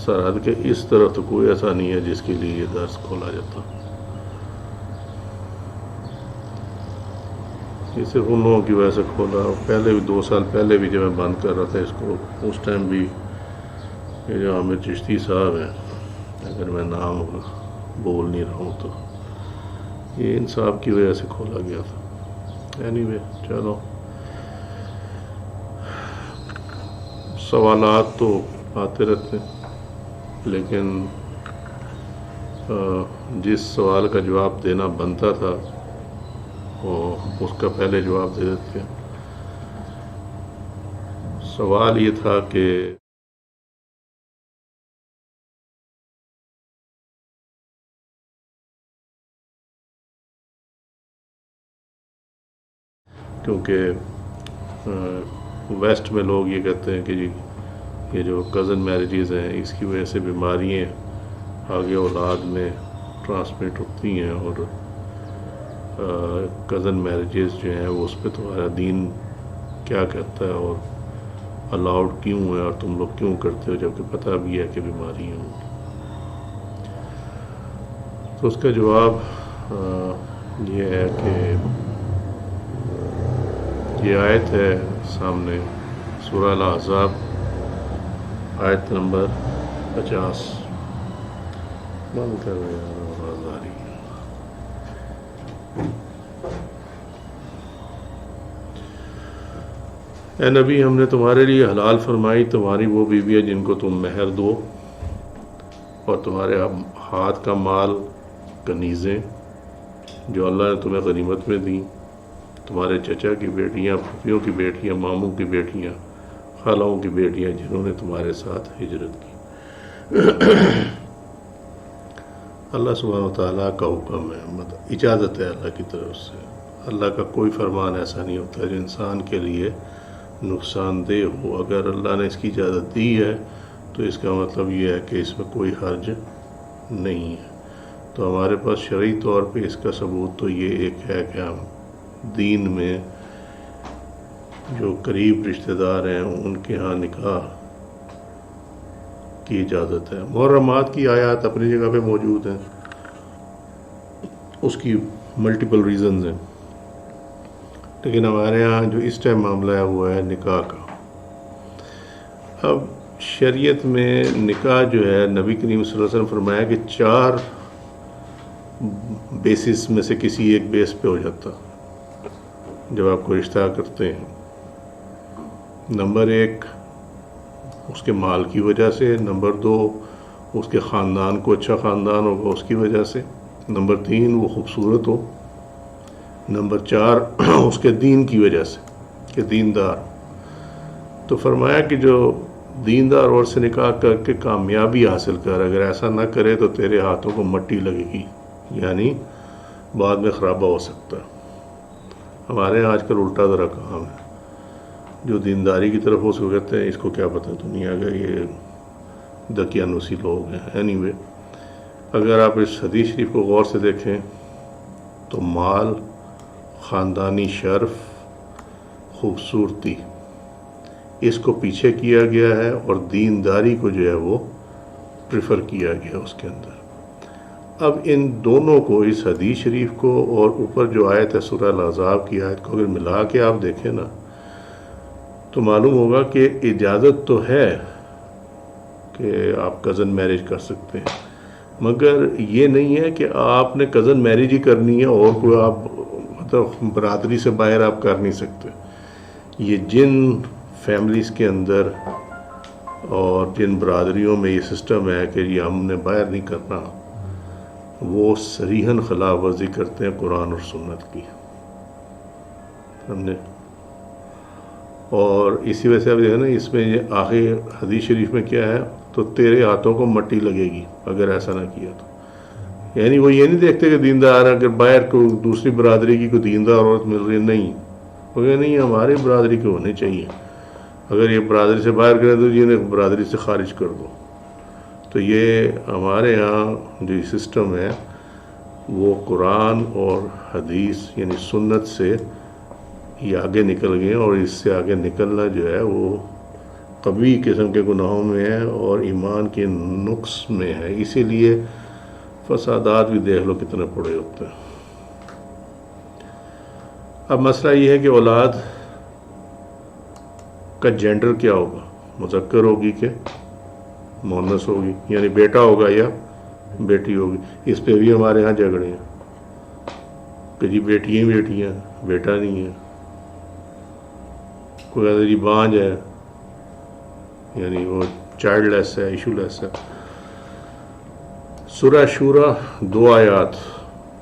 سرحد کے اس طرف تو کوئی ایسا نہیں ہے جس کے لیے یہ درس کھولا جاتا. یہ صرف ان لوگوں کی وجہ سے کھولا. پہلے بھی 2 سال پہلے بھی جب میں بند کر رہا تھا اس کو، اس ٹائم بھی یہ جو عامر چشتی صاحب ہیں، اگر میں نام بول نہیں رہا ہوں تو یہ ان صاحب کی وجہ سے کھولا گیا تھا. اینی وے چلو، سوالات تو آتے رہتے ہیں، لیکن جس سوال کا جواب دینا بنتا تھا وہ اس کا پہلے جواب دے دیتے ہیں. سوال یہ تھا کہ کیونکہ ویسٹ میں لوگ یہ کہتے ہیں کہ جی یہ جو کزن میرجز ہیں اس کی وجہ سے بیماریاں آگے اولاد میں ٹرانسمٹ ہوتی ہیں، اور کزن میرجز جو ہیں وہ اس پہ تمہارا دین کیا کہتا ہے اور الاؤڈ کیوں ہے اور تم لوگ کیوں کرتے ہو جبکہ پتہ بھی ہے کہ بیماری ہیں. تو اس کا جواب یہ ہے کہ یہ آیت ہے سامنے، سورہ الاحزاب آیت نمبر 50. بند کر رہے ہیں آواز آ رہی ہے. اے نبی، ہم نے تمہارے لیے حلال فرمائی تمہاری وہ بیویاں جن کو تم مہر دو، اور تمہارے ہاتھ کا مال کنیزیں جو اللہ نے تمہیں غنیمت میں دیں، تمہارے چچا کی بیٹیاں، پھوپھیوں کی بیٹیاں، ماموں کی بیٹیاں، خالوں کی بیٹیاں جنہوں نے تمہارے ساتھ ہجرت کی. اللہ سبحانہ و تعالیٰ کا حکم ہے، مطلب اجازت ہے اللہ کی طرف سے. اللہ کا کوئی فرمان ایسا نہیں ہوتا جو انسان کے لیے نقصان دہ ہو. اگر اللہ نے اس کی اجازت دی ہے تو اس کا مطلب یہ ہے کہ اس میں کوئی حرج نہیں ہے. تو ہمارے پاس شرعی طور پہ اس کا ثبوت تو یہ ایک ہے کہ ہم دین میں جو قریب رشتہ دار ہیں ان کے ہاں نکاح کی اجازت ہے. محرمات کی آیات اپنی جگہ پہ موجود ہیں، اس کی ملٹیپل ریزنز ہیں، لیکن ہمارے ہاں جو اس ٹائم معاملہ ہے وہ ہے نکاح کا. اب شریعت میں نکاح جو ہے نبی کریم صلی اللہ علیہ وسلم فرمایا کہ 4 بیسس میں سے کسی ایک بیس پہ ہو جاتا جب آپ کو رشتہ کرتے ہیں. نمبر 1 اس کے مال کی وجہ سے، نمبر 2 اس کے خاندان کو اچھا خاندان ہوگا اس کی وجہ سے، نمبر 3 وہ خوبصورت ہو، نمبر 4 اس کے دین کی وجہ سے کہ دیندار. تو فرمایا کہ جو دیندار اور سے نکاح کر کے کامیابی حاصل کر، اگر ایسا نہ کرے تو تیرے ہاتھوں کو مٹی لگے گی، یعنی بعد میں خرابہ ہو سکتا ہے. ہمارے آج کل الٹا ذرا کام ہے، جو دینداری کی طرف اس کو کہتے ہیں اس کو کیا پتہ دنیا کا، یہ دقیانوسی لوگ ہیں. اینی وے اگر آپ اس حدیث شریف کو غور سے دیکھیں تو مال، خاندانی شرف، خوبصورتی، اس کو پیچھے کیا گیا ہے اور دینداری کو جو ہے وہ پریفر کیا گیا اس کے اندر. اب ان دونوں کو، اس حدیث شریف کو اور اوپر جو آیت ہے سورہ الاحزاب کی آیت کو اگر ملا کے آپ دیکھیں نا تو معلوم ہوگا کہ اجازت تو ہے کہ آپ کزن میرج کر سکتے ہیں، مگر یہ نہیں ہے کہ آپ نے کزن میرج ہی کرنی ہے اور کوئی آپ مطلب برادری سے باہر آپ کر نہیں سکتے. یہ جن فیملیز کے اندر اور جن برادریوں میں یہ سسٹم ہے کہ یہ ہم نے باہر نہیں کرنا، وہ صریحاً خلاف ورزی کرتے ہیں قرآن اور سنت کی. سمجھے؟ اور اسی وجہ سے اب دیکھیں نا اس میں یہ آخر حدیث شریف میں کیا ہے، تو تیرے ہاتھوں کو مٹی لگے گی اگر ایسا نہ کیا تو. یعنی وہ یہ نہیں دیکھتے کہ دیندار اگر باہر کو دوسری برادری کی کوئی دیندار عورت مل رہی ہے، نہیں، وہ کہ نہیں ہماری برادری کے ہونے چاہیے، اگر یہ برادری سے باہر کریں تو یہ برادری سے خارج کر دو. تو یہ ہمارے ہاں جو سسٹم ہے وہ قرآن اور حدیث یعنی سنت سے یہ آگے نکل گئے، اور اس سے آگے نکلنا جو ہے وہ قوی قسم کے گناہوں میں ہے اور ایمان کے نقص میں ہے، اسی لیے فسادات بھی دیکھ لو کتنے پڑے ہوتے ہیں۔ اب مسئلہ یہ ہے کہ اولاد کا جینڈر کیا ہوگا، مذکر ہوگی کہ مؤنث ہوگی، یعنی بیٹا ہوگا یا بیٹی ہوگی۔ اس پہ بھی ہمارے ہاں جھگڑے ہیں کہ جی بیٹیاں ہی بیٹیاں، بیٹا نہیں ہے۔ کوئی کہتا ہے جی بانج ہے، یعنی وہ چائلڈ لیس ہے، ایشو لیس ہے۔ سورہ شورا 2 آیات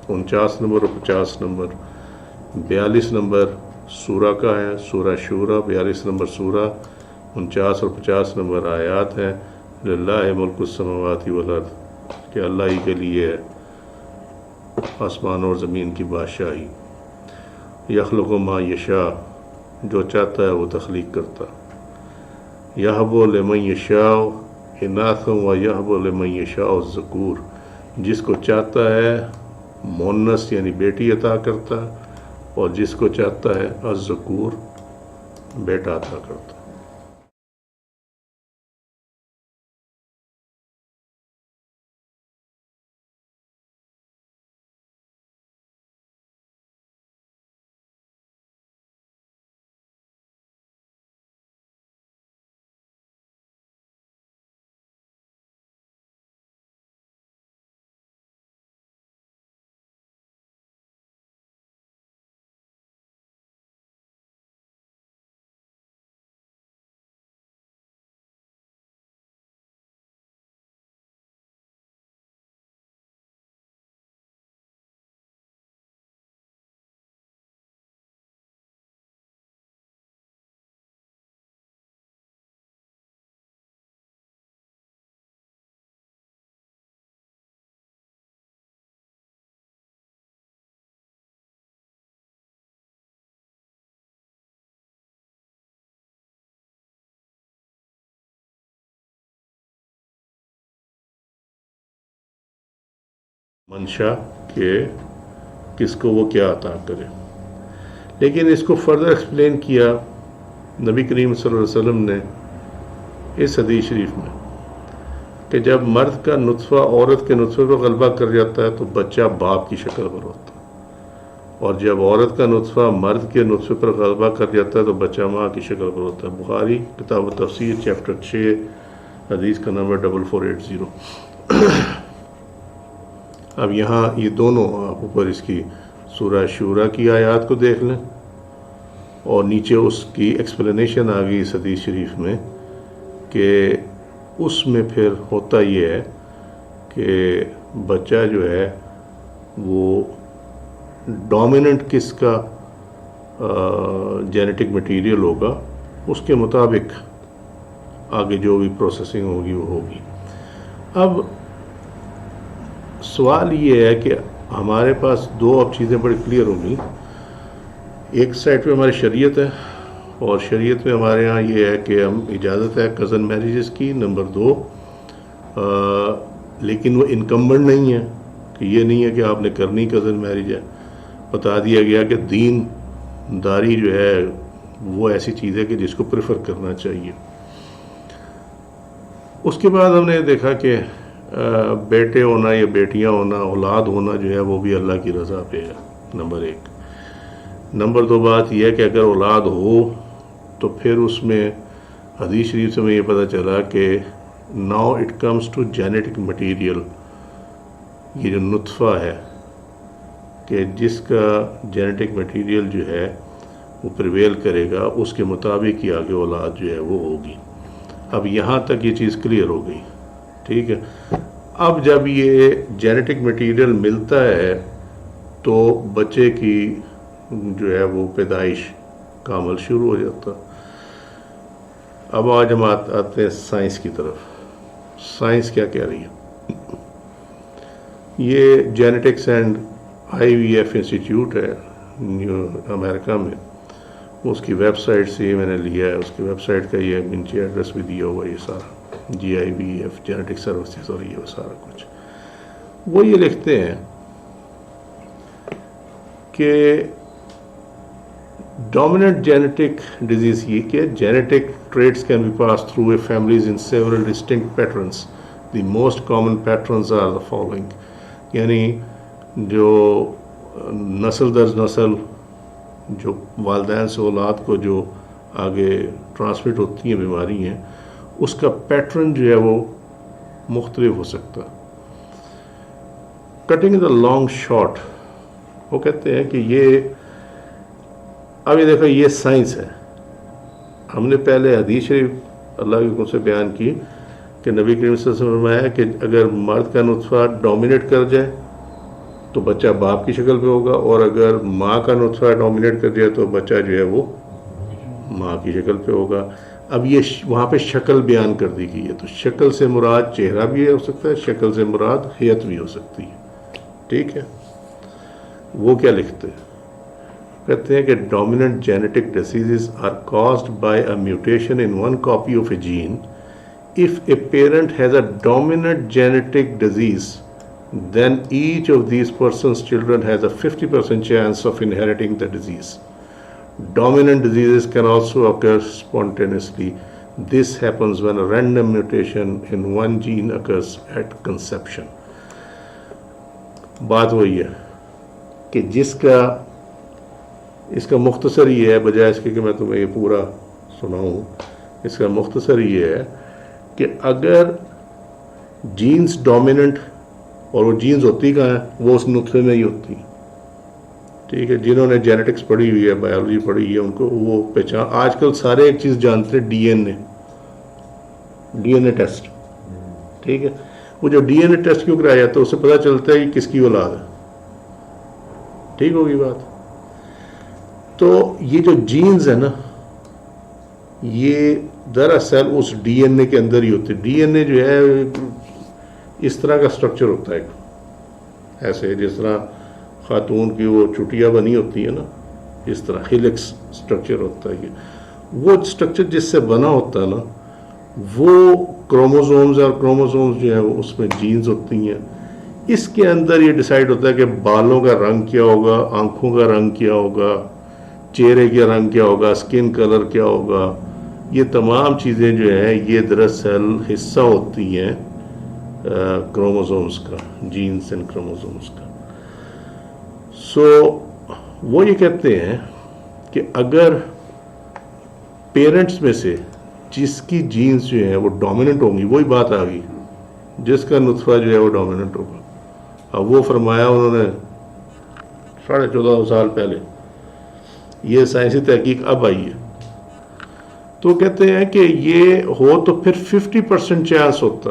49 نمبر اور 50 نمبر، 42 نمبر سورہ کا ہے، سورہ شورا 42 نمبر سورہ، 49 اور 50 نمبر آیات ہیں۔ للہ ملک السماوات والارض، کہ اللہ ہی کے لیے ہے آسمان اور زمین کی بادشاہی۔ یخلق ما یشاء، جو چاہتا ہے وہ تخلیق کرتا۔ یہب لمن یشاء اناثا و یہب لمن یشاء الذکور، جس کو چاہتا ہے مؤنث یعنی بیٹی عطا کرتا ہے، اور جس کو چاہتا ہے الذکور بیٹا عطا کرتا ہے۔ منشا کہ کس کو وہ کیا عطا کرے، لیکن اس کو فردر ایکسپلین کیا نبی کریم صلی اللہ علیہ وسلم نے اس حدیث شریف میں کہ جب مرد کا نطفہ عورت کے نطفے پر غلبہ کر جاتا ہے تو بچہ باپ کی شکل پر ہوتا ہے، اور جب عورت کا نطفہ مرد کے نطفے پر غلبہ کر جاتا ہے تو بچہ ماں کی شکل پر ہوتا ہے۔ بخاری کتاب التفسیر چیپٹر 6 حدیث کا نمبر 4480۔ اب یہاں یہ دونوں آپ اوپر اس کی سورہ شورا کی آیات کو دیکھ لیں، اور نیچے اس کی ایکسپلینیشن آ گئی اس حدیث شریف میں کہ اس میں پھر ہوتا یہ ہے کہ بچہ جو ہے وہ ڈومیننٹ کس کا جینیٹک مٹیریل ہوگا، اس کے مطابق آگے جو بھی پروسیسنگ ہوگی وہ ہوگی۔ اب سوال یہ ہے کہ ہمارے پاس دو اب چیزیں بڑی کلیئر ہوں گی۔ ایک سائڈ پہ ہماری شریعت ہے، اور شریعت میں ہمارے ہاں یہ ہے کہ ہم اجازت ہے کزن میریجز کی، نمبر 2 لیکن وہ انکمبنٹ نہیں ہے، کہ یہ نہیں ہے کہ آپ نے کرنی کزن میریج ہے۔ بتا دیا گیا کہ دین داری جو ہے وہ ایسی چیز ہے کہ جس کو پریفر کرنا چاہیے۔ اس کے بعد ہم نے دیکھا کہ بیٹے ہونا یا بیٹیاں ہونا، اولاد ہونا جو ہے وہ بھی اللہ کی رضا پہ ہے، نمبر 1۔ نمبر 2 بات یہ ہے کہ اگر اولاد ہو تو پھر اس میں حدیث شریف سے میں یہ پتہ چلا کہ now it comes to genetic material, یہ جو نطفہ ہے کہ جس کا جینیٹک مٹیریل جو ہے وہ پریویل کرے گا، اس کے مطابق ہی آگے اولاد جو ہے وہ ہوگی۔ اب یہاں تک یہ چیز کلیئر ہو گئی، ٹھیک ہے۔ اب جب یہ جینیٹک مٹیریل ملتا ہے تو بچے کی جو ہے وہ پیدائش کا عمل شروع ہو جاتا۔ اب آج ہم آتے ہیں سائنس کی طرف۔ سائنس کیا کہہ رہی ہے؟ یہ جینیٹکس اینڈ IVF انسٹیٹیوٹ ہے امریکہ میں، اس کی ویب سائٹ سے میں نے لیا ہے، اس کی ویب سائٹ کا یہ نیچے ایڈریس بھی دیا ہوا ہے، یہ سارا GIVF جینیٹک سروسز اور یہ سارا کچھ۔ وہ یہ لکھتے ہیں کہ Dominant genetic disease یہ کہ genetic traits can be passed through a families in several distinct patterns. The most common patterns are the following. یعنی جو نسل در نسل جو والدین سے اولاد کو جو آگے ٹرانسمٹ ہوتی ہیں بیماری ہیں اس کا پیٹرن جو ہے وہ مختلف ہو سکتا. کٹنگ دا لانگ شارٹ وہ کہتے ہیں کہ یہ اب یہ دیکھو یہ سائنس ہے. ہم نے پہلے حدیث شریف اللہ کے حکم سے بیان کی کہ نبی کریم صلی اللہ علیہ وسلم نے فرمایا کہ اگر مرد کا نطفہ ڈومینیٹ کر جائے تو بچہ باپ کی شکل پہ ہوگا, اور اگر ماں کا نطفہ ڈومینیٹ کر جائے تو بچہ جو ہے وہ ماں کی شکل پہ ہوگا. اب یہ وہاں پہ شکل بیان کر دی گئی ہے, تو شکل سے مراد چہرہ بھی ہو سکتا ہے, شکل سے مراد ہیئت بھی ہو سکتی ہے. ٹھیک ہے, وہ کیا لکھتے ہیں, کہتے ہیں کہ dominant genetic diseases are caused by a mutation in one copy of a gene. If a parent has a dominant genetic disease, then each of these person's children has a 50% chance of inheriting the disease. Dominant diseases can also occur spontaneously. This happens when a random mutation in one gene occurs at conception. بات وہی ہے کہ جس کا اس کا مختصر یہ ہے, بجائے اس کے کہ میں تمہیں یہ پورا سناؤں, اس کا مختصر یہ ہے کہ اگر جینز ڈومیننٹ, اور وہ جینز ہوتی کہاں ہیں, وہ اس نطفے میں ہی ہوتی ہیں. ٹھیک ہے, جنہوں نے جینیٹکس پڑھی ہوئی ہے, بایولوجی پڑھی ہے, ان کو وہ پہچان. آج کل سارے ایک چیز جانتے ہیں, ڈی این اے ٹیسٹ. ٹھیک ہے, وہ جو ڈی این اے ٹیسٹ کیوں کرایا جاتا ہے, اس سے پتہ چلتا ہے کہ کس کی اولاد ہے. ٹھیک ہوگی بات. تو یہ جو جینز ہے نا, یہ دراصل اس ڈی این اے کے اندر ہی ہوتے. ڈی این اے جو ہے اس طرح کا سٹرکچر ہوتا ہے, ایسے جس طرح خاتون کی وہ چٹیاں بنی ہوتی ہیں نا, اس طرح ہیلکس سٹرکچر ہوتا ہے. وہ سٹرکچر جس سے بنا ہوتا ہے نا, وہ کروموزومز اور کروموزومز جو ہیں وہ اس میں جینز ہوتی ہیں. اس کے اندر یہ ڈیسائیڈ ہوتا ہے کہ بالوں کا رنگ کیا ہوگا, آنکھوں کا رنگ کیا ہوگا, چہرے کا رنگ کیا ہوگا, اسکن کلر کیا ہوگا. یہ تمام چیزیں جو ہیں یہ دراصل حصہ ہوتی ہیں کروموزومز کا, جینز اینڈ کروموزومز کا. سو وہ یہ کہتے ہیں کہ اگر پیرنٹس میں سے جس کی جینز جو ہیں وہ ڈومیننٹ ہوں گی, وہی بات آ گئی, جس کا نطفہ جو ہے وہ ڈومیننٹ ہوگا. اب وہ فرمایا انہوں نے 14,500 سال پہلے, یہ سائنسی تحقیق اب آئی ہے. تو کہتے ہیں کہ یہ ہو تو پھر 50% چانس ہوتا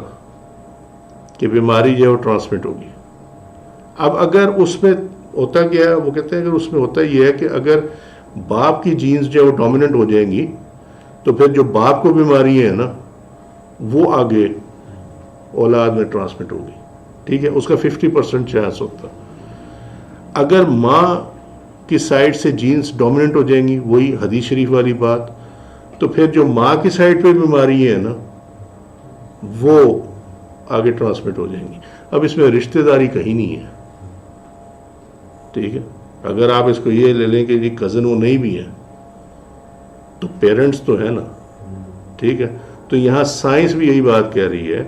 کہ بیماری جو ہے وہ ٹرانسمٹ ہوگی. اب اگر اس میں ہوتا کیا ہے, وہ کہتے ہیں اگر اس میں ہوتا یہ ہے کہ اگر باپ کی جینز جو ہے وہ ڈومیننٹ ہو جائیں گی تو پھر جو باپ کو بیماری ہے نا وہ آگے اولاد میں ٹرانسمٹ ہوگی. ٹھیک ہے, اس کا 50% چانس ہوتا. اگر ماں کی سائڈ سے جینز ڈومیننٹ ہو جائیں گی, وہی حدیث شریف والی بات, تو پھر جو ماں کی سائڈ پہ بیماری ہے نا وہ آگے ٹرانسمٹ ہو جائیں گی. اب اس میں رشتہ داری کہیں نہیں ہے. ٹھیک ہے, اگر آپ اس کو یہ لے لیں کہ جی کزن وہ نہیں بھی ہیں تو پیرنٹس تو ہے نا. ٹھیک ہے, تو یہاں سائنس بھی یہی بات کہہ رہی ہے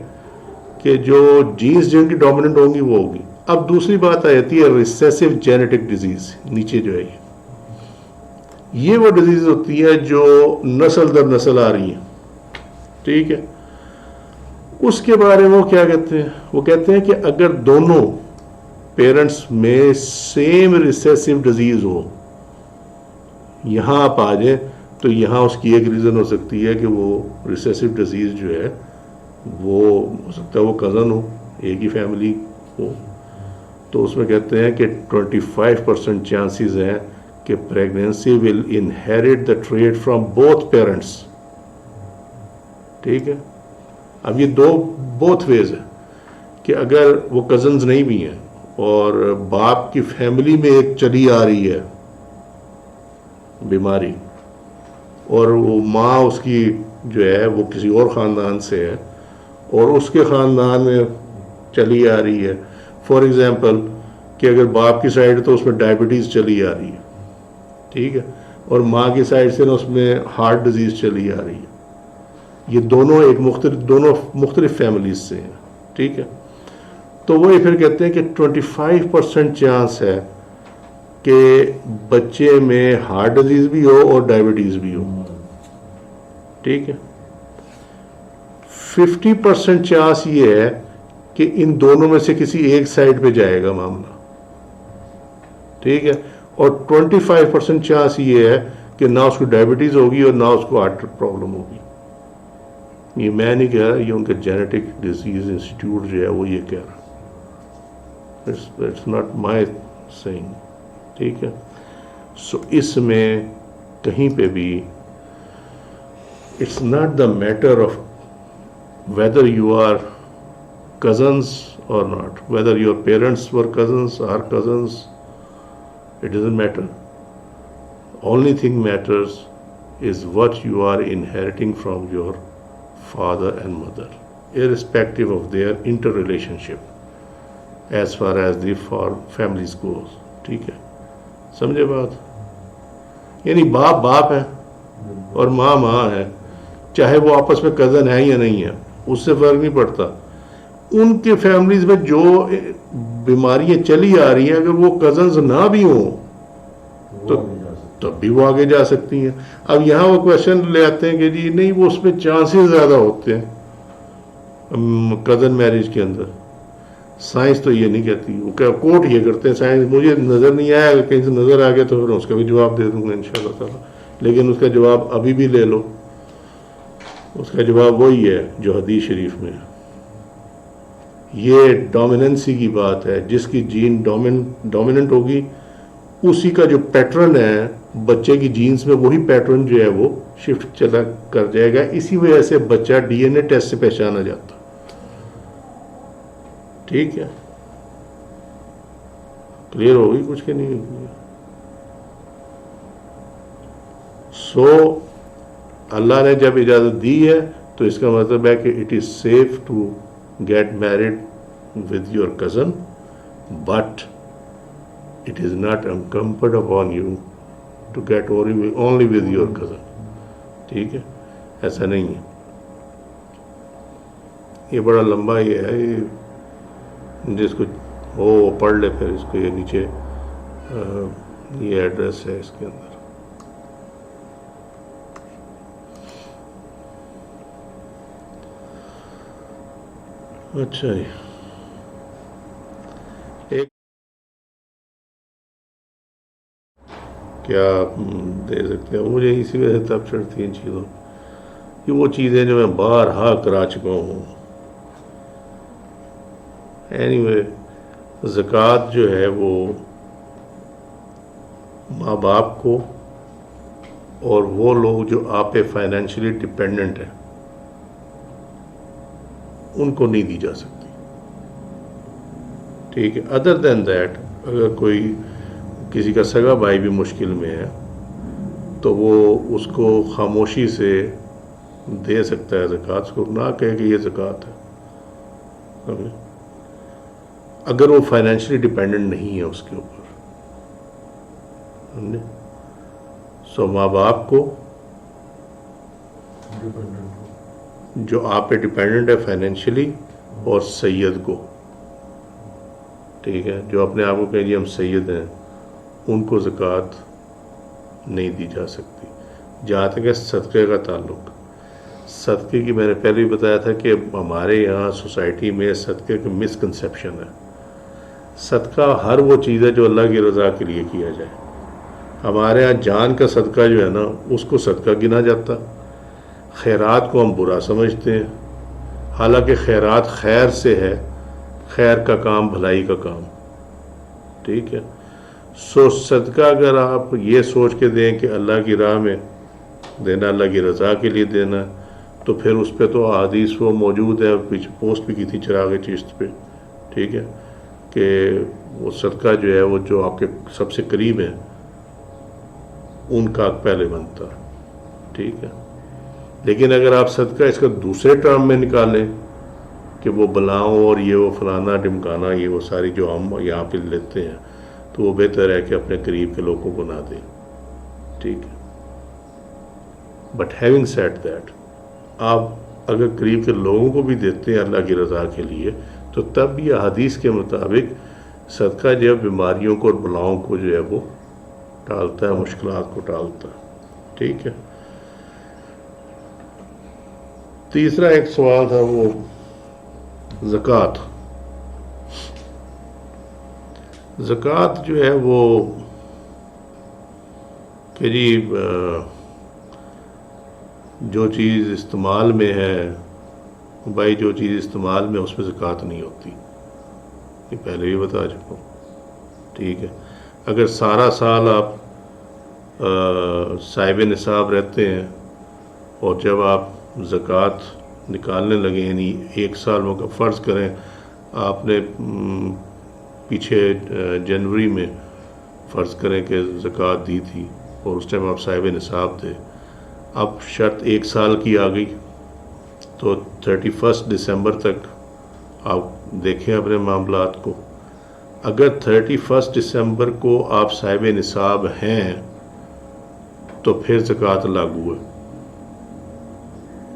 کہ جو جینز جن کی ڈومیننٹ ہوں گی وہ ہوگی. اب دوسری بات آ جاتی ہے ریسیسو جینیٹک ڈیزیز, نیچے جو ہے یہ وہ ڈیزیز ہوتی ہے جو نسل در نسل آ رہی ہیں. ٹھیک ہے, اس کے بارے میں وہ کیا کہتے ہیں, وہ کہتے ہیں کہ اگر دونوں پیرنٹس میں سیم ریسیسو ڈیزیز ہو, یہاں آپ آ جائیں, تو یہاں اس کی ایک ریزن ہو سکتی ہے کہ وہ ریسیسو ڈیزیز جو ہے وہ ہو سکتا ہے وہ کزن ہو, ایک ہی فیملی ہو. تو اس میں کہتے ہیں کہ 25% چانسز ہیں کہ pregnancy will inherit the trait from both parents. ٹھیک ہے, اب یہ بوتھ ویز ہے کہ اگر وہ کزنز نہیں بھی ہیں اور باپ کی فیملی میں ایک چلی آ رہی ہے بیماری, اور وہ ماں اس کی جو ہے وہ کسی اور خاندان سے ہے اور اس کے خاندان میں چلی آ رہی ہے. فار ایگزامپل کہ اگر باپ کی سائڈ تو اس میں ڈائبٹیز چلی آ رہی ہے. ٹھیک ہے, اور ماں کی سائڈ سے نا اس میں ہارٹ ڈیزیز چلی آ رہی ہے. یہ دونوں مختلف فیملیز سے ہیں. ٹھیک ہے, تو وہ پھر کہتے ہیں کہ 25% چانس ہے کہ بچے میں ہارٹ ڈیزیز بھی ہو اور ڈائبٹیز بھی ہو. ٹھیک ہے, 50% چانس یہ ہے کہ ان دونوں میں سے کسی ایک سائڈ پہ جائے گا معاملہ. ٹھیک ہے, اور 25% چانس یہ ہے کہ نہ اس کو ڈائبٹیز ہوگی اور نہ اس کو ہارٹ پرابلم ہوگی. یہ میں نہیں کہہ رہا, یہ ان کے جینیٹک ڈیزیز انسٹیٹیوٹ جو ہے وہ یہ کہہ رہا. It's not my saying. ٹھیک ہے, سو اس میں کہیں پہ بھی it's not the matter of whether you are cousins or not, whether your parents were cousins or cousins, it doesn't matter. Only thing matters is what you are inheriting from your father and mother, irrespective of their interrelationship as far as the families goes. ٹھیک ہے, سمجھے بات؟ یعنی باپ باپ ہے اور ماں ماں ہے, چاہے وہ آپس میں کزن ہے یا نہیں ہے, اس سے فرق نہیں پڑتا. ان کے فیملیز میں جو بیماریاں چلی آ رہی ہیں, اگر وہ کزنز نہ بھی ہوں تو تب بھی وہ آگے جا سکتی ہیں. اب یہاں وہ کویشچن لے آتے ہیں کہ جی نہیں, وہ اس میں چانسز زیادہ ہوتے ہیں کزن میرج کے اندر. سائنس تو یہ نہیں کہتی, وہ کیا کوٹ یہ کرتے ہیں سائنس. مجھے نظر نہیں آیا, اگر کہیں سے نظر آ گیا تو پھر اس کا بھی جواب دے دوں گا انشاءاللہ تعالیٰ, لیکن اس کا جواب ابھی بھی لے لو. اس کا جواب وہی ہے جو حدیث شریف میں ہے. یہ ڈومیننسی کی بات ہے. جس کی جین ڈومیننٹ ہوگی اسی کا جو پیٹرن ہے بچے کی جینز میں, وہی پیٹرن جو ہے وہ شفٹ چلا کر جائے گا. اسی وجہ سے بچہ ڈی این اے ٹیسٹ سے پہچانا جاتا. ٹھیک ہے, کلیئر ہوگی کچھ کہ نہیں ہوگی؟ سو اللہ نے جب اجازت دی ہے تو اس کا مطلب ہے کہ it is safe to get married with your cousin, but it is not incumbent upon you to get only with your cousin. ٹھیک ہے, ایسا نہیں ہے. یہ بڑا لمبا یہ ہے, جس کو وہ پڑھ لے پھر اس کو. یہ نیچے یہ ایڈریس ہے اس کے اندر. اچھا جی, ایک کیا دے سکتے ہیں مجھے, اسی وجہ سے تب چڑھتی ہیں چیزوں. یہ وہ چیزیں جو میں بارہا کرا چکا ہوں. اینی وے, زکوٰۃ جو ہے وہ ماں باپ کو اور وہ لوگ جو آپ پہ فائنینشلی ڈپینڈنٹ ہیں ان کو نہیں دی جا سکتی. ٹھیک ہے, ادر دین دیٹ اگر کوئی کسی کا سگا بھائی بھی مشکل میں ہے تو وہ اس کو خاموشی سے دے سکتا ہے زکوٰۃ, اس کو نہ کہے کہ یہ زکوٰۃ ہے, اگر وہ فائنینشلی ڈپینڈنٹ نہیں ہے اس کے اوپر. سو ماں باپ کو جو آپ پہ ڈپینڈنٹ ہے فائنینشلی, اور سید کو, ٹھیک ہے, جو اپنے آپ کو کہیں جی ہم سید ہیں, ان کو زکوٰۃ نہیں دی جا سکتی. جہاں تک ہے صدقے کا تعلق, صدقے کی میں نے پہلے بھی بتایا تھا کہ ہمارے یہاں سوسائٹی میں صدقے کی مسکنسیپشن ہے. صدقہ ہر وہ چیز ہے جو اللہ کی رضا کے لیے کیا جائے. ہمارے ہاں جان کا صدقہ جو ہے نا, اس کو صدقہ گنا جاتا. خیرات کو ہم برا سمجھتے ہیں, حالانکہ خیرات خیر سے ہے, خیر کا کام بھلائی کا کام. ٹھیک ہے, سو صدقہ اگر آپ یہ سوچ کے دیں کہ اللہ کی راہ میں دینا, اللہ کی رضا کے لیے دینا, تو پھر اس پہ تو احادیث وہ موجود ہے, پیچھے پوسٹ بھی کی تھی چراغ چشت پہ. ٹھیک ہے, کہ وہ صدقہ جو ہے وہ جو آپ کے سب سے قریب ہیں ان کا پہلے بنتا. ٹھیک ہے, لیکن اگر آپ صدقہ اس کا دوسرے ٹرم میں نکالیں کہ وہ بلاؤں اور یہ وہ فلانا ڈمکانا, یہ وہ ساری جو ہم یہاں پہ لیتے ہیں, تو وہ بہتر ہے کہ اپنے قریب کے لوگوں کو نہ دیں. ٹھیک ہے. بٹ ہیونگ سیڈ دیٹ، آپ اگر قریب کے لوگوں کو بھی دیتے ہیں اللہ کی رضا کے لیے تو تب بھی احادیث کے مطابق صدقہ جو ہے بیماریوں کو اور بلاؤں کو جو ہے وہ ٹالتا ہے، مشکلات کو ٹالتا ہے. ٹھیک ہے. تیسرا ایک سوال تھا وہ زکوٰۃ. زکوٰۃ جو ہے وہ کہ جی جو چیز استعمال میں ہے بھائی، جو چیز استعمال میں اس میں زکوٰۃ نہیں ہوتی، یہ پہلے بھی بتا چکا ہوں. ٹھیک ہے. اگر سارا سال آپ صاحب نصاب رہتے ہیں اور جب آپ زکوٰۃ نکالنے لگے، یعنی ایک سال میں فرض کریں آپ نے پیچھے جنوری میں فرض کریں کہ زکوٰۃ دی تھی اور اس ٹائم آپ صاحب نصاب تھے، اب شرط ایک سال کی آ گئی تو 31 دسمبر تک آپ دیکھیں اپنے معاملات کو. اگر 31 دسمبر کو آپ صاحب نصاب ہیں تو پھر زکوٰۃ لاگو ہے.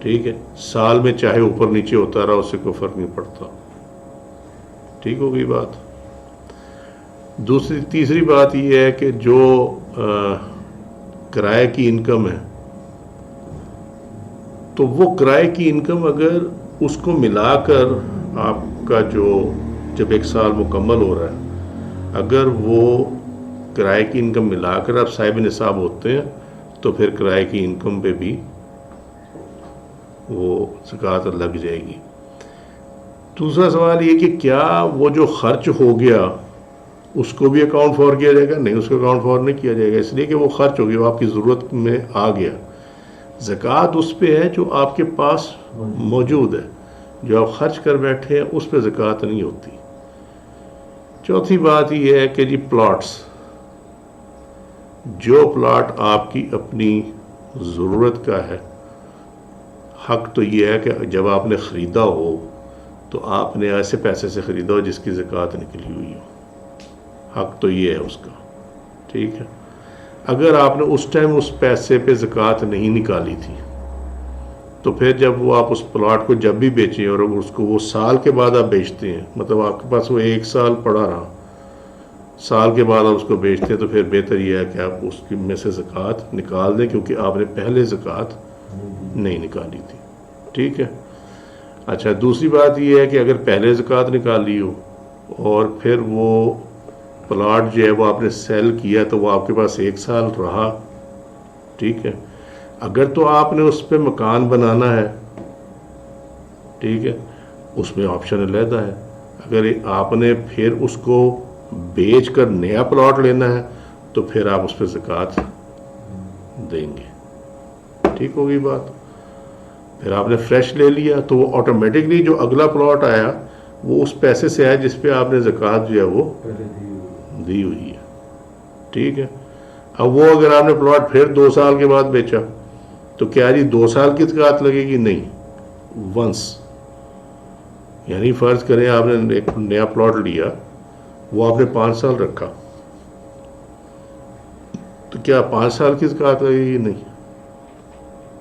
ٹھیک ہے. سال میں چاہے اوپر نیچے ہوتا رہا، اس سے کوئی فرق نہیں پڑتا. ٹھیک ہو گئی بات. تیسری بات یہ ہے کہ جو کرائے کی انکم ہے تو وہ کرائے کی انکم اگر اس کو ملا کر آپ کا جو جب ایک سال مکمل ہو رہا ہے، اگر وہ کرائے کی انکم ملا کر آپ صاحب نصاب ہوتے ہیں تو پھر کرائے کی انکم پہ بھی وہ زکوٰۃ لگ جائے گی. دوسرا سوال یہ کہ کیا وہ جو خرچ ہو گیا اس کو بھی اکاؤنٹ فار کیا جائے گا؟ نہیں، اس کو اکاؤنٹ فار نہیں کیا جائے گا، اس لیے کہ وہ خرچ ہو گیا، وہ آپ کی ضرورت میں آ گیا. زکوٰۃ اس پہ ہے جو آپ کے پاس موجود ہے، جو آپ خرچ کر بیٹھے ہیں اس پہ زکوٰۃ نہیں ہوتی. چوتھی بات یہ ہے کہ جی پلاٹس، جو پلاٹ آپ کی اپنی ضرورت کا ہے، حق تو یہ ہے کہ جب آپ نے خریدا ہو تو آپ نے ایسے پیسے سے خریدا ہو جس کی زکوٰۃ نکلی ہوئی ہو. حق تو یہ ہے اس کا. ٹھیک ہے. اگر آپ نے اس ٹائم اس پیسے پہ زکوٰۃ نہیں نکالی تھی تو پھر جب وہ آپ اس پلاٹ کو جب بھی بیچیں اور اس کو وہ سال کے بعد آپ بیچتے ہیں، مطلب آپ کے پاس وہ ایک سال پڑا رہا، سال کے بعد آپ اس کو بیچتے ہیں، تو پھر بہتر یہ ہے کہ آپ اس میں سے زکوٰۃ نکال دیں، کیونکہ آپ نے پہلے زکوٰۃ نہیں نکالی تھی. ٹھیک ہے. اچھا، دوسری بات یہ ہے کہ اگر پہلے زکوٰۃ نکالی ہو اور پھر وہ پلاٹ جو ہے وہ آپ نے سیل کیا تو وہ آپ کے پاس ایک سال رہا. ٹھیک ہے. اگر تو آپ نے اس پہ مکان بنانا ہے، ٹھیک ہے، اس میں آپشن علیحدہ ہے. اگر آپ نے پھر اس کو بیچ کر نیا پلاٹ لینا ہے تو پھر آپ اس پہ زکوٰۃ دیں گے. ٹھیک ہوگی بات. پھر آپ نے فریش لے لیا تو وہ آٹومیٹکلی جو اگلا پلاٹ آیا وہ اس پیسے سے آیا جس پہ آپ نے زکوٰۃ جو ہے وہ دی ہوئی ہے. ٹھیک ہے. اب وہ اگر آپ نے پلاٹ پھر 2 سال کے بعد بیچا تو کیا جی 2 سال کی زکوٰۃ لگے گی؟ نہیں، ونس. یعنی فرض کریں آپ نے ایک نیا پلاٹ لیا، وہ آپ نے 5 سال رکھا، تو کیا 5 سال کی زکوٰۃ لگے گی؟ نہیں،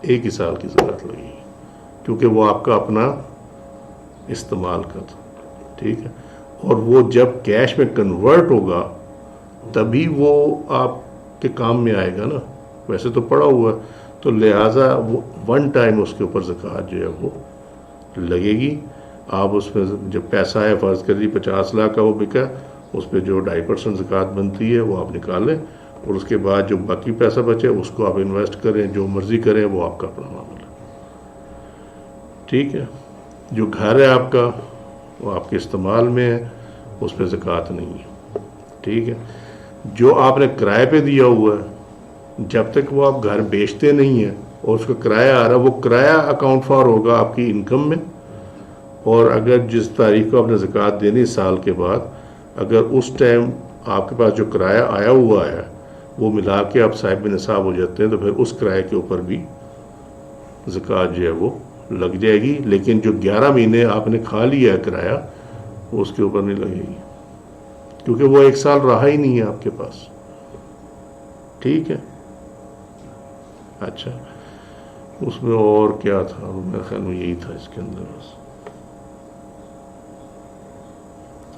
1 ہی سال کی زکوٰۃ لگے گی، کیونکہ وہ آپ کا اپنا استعمال کا تھا. ٹھیک ہے. اور وہ جب کیش میں کنورٹ ہوگا تبھی وہ آپ کے کام میں آئے گا نا، ویسے تو پڑا ہوا ہے. تو لہٰذا ون ٹائم اس کے اوپر زکوٰۃ جو ہے وہ لگے گی. آپ اس میں جب پیسہ ہے، فرض کر لیجیے 50 لاکھ کا وہ بکا، اس پہ جو 2.5% زکوٰۃ بنتی ہے وہ آپ نکالیں، اور اس کے بعد جو باقی پیسہ بچے اس کو آپ انویسٹ کریں، جو مرضی کریں، وہ آپ کا اپنا معاملہ. ٹھیک ہے. جو گھر ہے آپ کا وہ آپ کے استعمال میں ہے، اس پہ زکوٰۃ نہیں ہے. ٹھیک ہے. جو آپ نے کرائے پہ دیا ہوا ہے، جب تک وہ آپ گھر بیچتے نہیں ہیں اور اس کا کرایہ آ رہا، وہ کرایہ اکاؤنٹ فار ہوگا آپ کی انکم میں. اور اگر جس تاریخ کو آپ نے زکوٰۃ دینی سال کے بعد، اگر اس ٹائم آپ کے پاس جو کرایہ آیا ہوا ہے وہ ملا کے آپ صاحب نصاب ہو جاتے ہیں تو پھر اس کرائے کے اوپر بھی زکوٰۃ جو ہے وہ لگ جائے گی. لیکن جو 11 مہینے آپ نے کھا لیا ہے کرایہ، وہ اس کے اوپر نہیں لگے گی، کیونکہ وہ 1 سال رہا ہی نہیں ہے آپ کے پاس. ٹھیک ہے. اچھا، اس میں اور کیا تھا، میرے خیال میں یہی تھا اس کے اندر بس.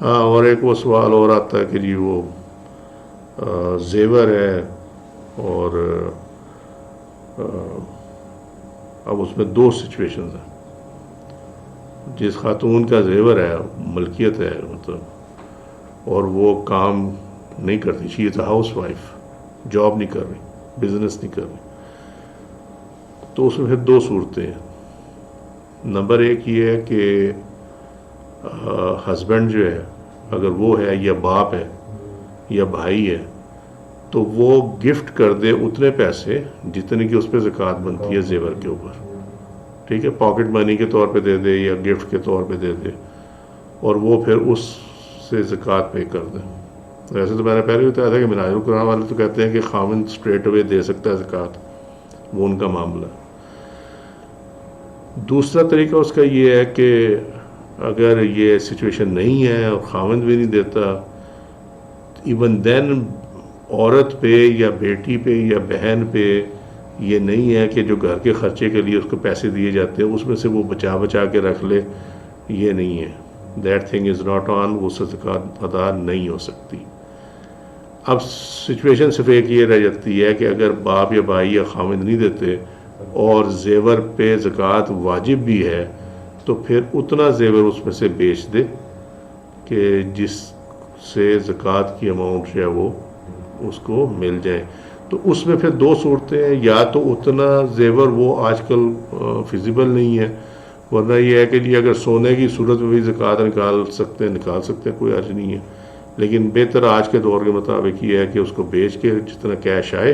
ہاں، اور ایک وہ سوال اور آتا ہے کہ جی وہ زیور ہے، اور اب اس میں دو سچویشنز ہیں. جس خاتون کا زیور ہے، ملکیت ہے مطلب، اور وہ کام نہیں کرتی، شی از اے ہاؤس وائف، جاب نہیں کر رہی، بزنس نہیں کر رہی، تو اس میں پھر دو صورتیں ہیں. نمبر ایک یہ ہے کہ ہسبینڈ جو ہے، اگر وہ ہے یا باپ ہے یا بھائی ہے، تو وہ گفٹ کر دے اتنے پیسے جتنے کی اس پہ زکوٰۃ بنتی ہے زیور کے اوپر. ٹھیک ہے، پاکٹ منی کے طور پہ دے دے یا گفٹ کے طور پہ دے دے، اور وہ پھر اس سے زکوٰۃ پے کر دے. ویسے تو میں نے پہلے بھی بتایا تھا کہ منہاج القرآن والے تو کہتے ہیں کہ خاوند اسٹریٹ اوے دے سکتا ہے زکوٰۃ، وہ ان کا معاملہ ہے. دوسرا طریقہ اس کا یہ ہے کہ اگر یہ سچویشن نہیں ہے اور خاوند بھی نہیں دیتا، ایون دین عورت پہ یا بیٹی پہ یا بہن پہ یہ نہیں ہے کہ جو گھر کے خرچے کے لیے اس کو پیسے دیے جاتے ہیں اس میں سے وہ بچا بچا کے رکھ لے، یہ نہیں ہے. That thing is not on, وہ زکوٰۃ ادا نہیں ہو سکتی. اب سچویشن صرف ایک یہ رہ جاتی ہے کہ اگر باپ یا بھائی یا خاوند نہیں دیتے اور زیور پہ زکوٰۃ واجب بھی ہے، تو پھر اتنا زیور اس میں سے بیچ دے کہ جس سے زکوٰۃ کی اماؤنٹ جو ہے وہ اس کو مل جائے. تو اس میں پھر دو صورتیں ہیں، یا تو اتنا زیور وہ آج کل فیزیبل نہیں ہے، ورنہ یہ ہے کہ جی اگر سونے کی صورت میں بھی زکوٰۃ نکال سکتے ہیں، کوئی حرج نہیں ہے. لیکن بہتر آج کے دور کے مطابق یہ ہے کہ اس کو بیچ کے جتنا کیش آئے،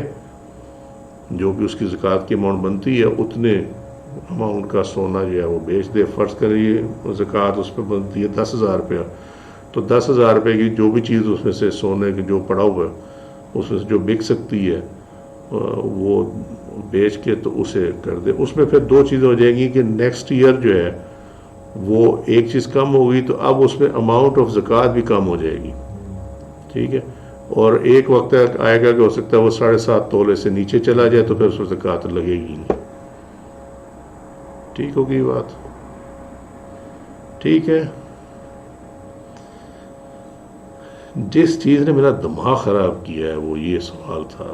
جو بھی اس کی زکوٰۃ کی اماؤنٹ بنتی ہے، اتنے اماؤنٹ کا سونا جو ہے وہ بیچ دے. فرض کریے زکوٰۃ اس پہ بنتی ہے 10,000 روپیہ، تو 10,000 روپے کی جو بھی چیز اس میں سے سونے کی جو پڑا ہوا ہے اس میں سے جو بک سکتی ہے وہ بیچ کے تو اسے کر دے. اس میں پھر دو چیزیں ہو جائیں گی کہ نیکسٹ ایئر جو ہے وہ ایک چیز کم ہوگی، تو اب اس میں اماؤنٹ آف زکوٰۃ بھی کم ہو جائے گی. ٹھیک ہے، اور ایک وقت آئے گا کہ ہو سکتا ہے وہ 7.5 تولے سے نیچے چلا جائے، تو پھر اس میں زکوٰۃ لگے گی نہیں. ٹھیک ہوگی بات؟ ٹھیک ہے. جس چیز نے میرا دماغ خراب کیا ہے وہ یہ سوال تھا،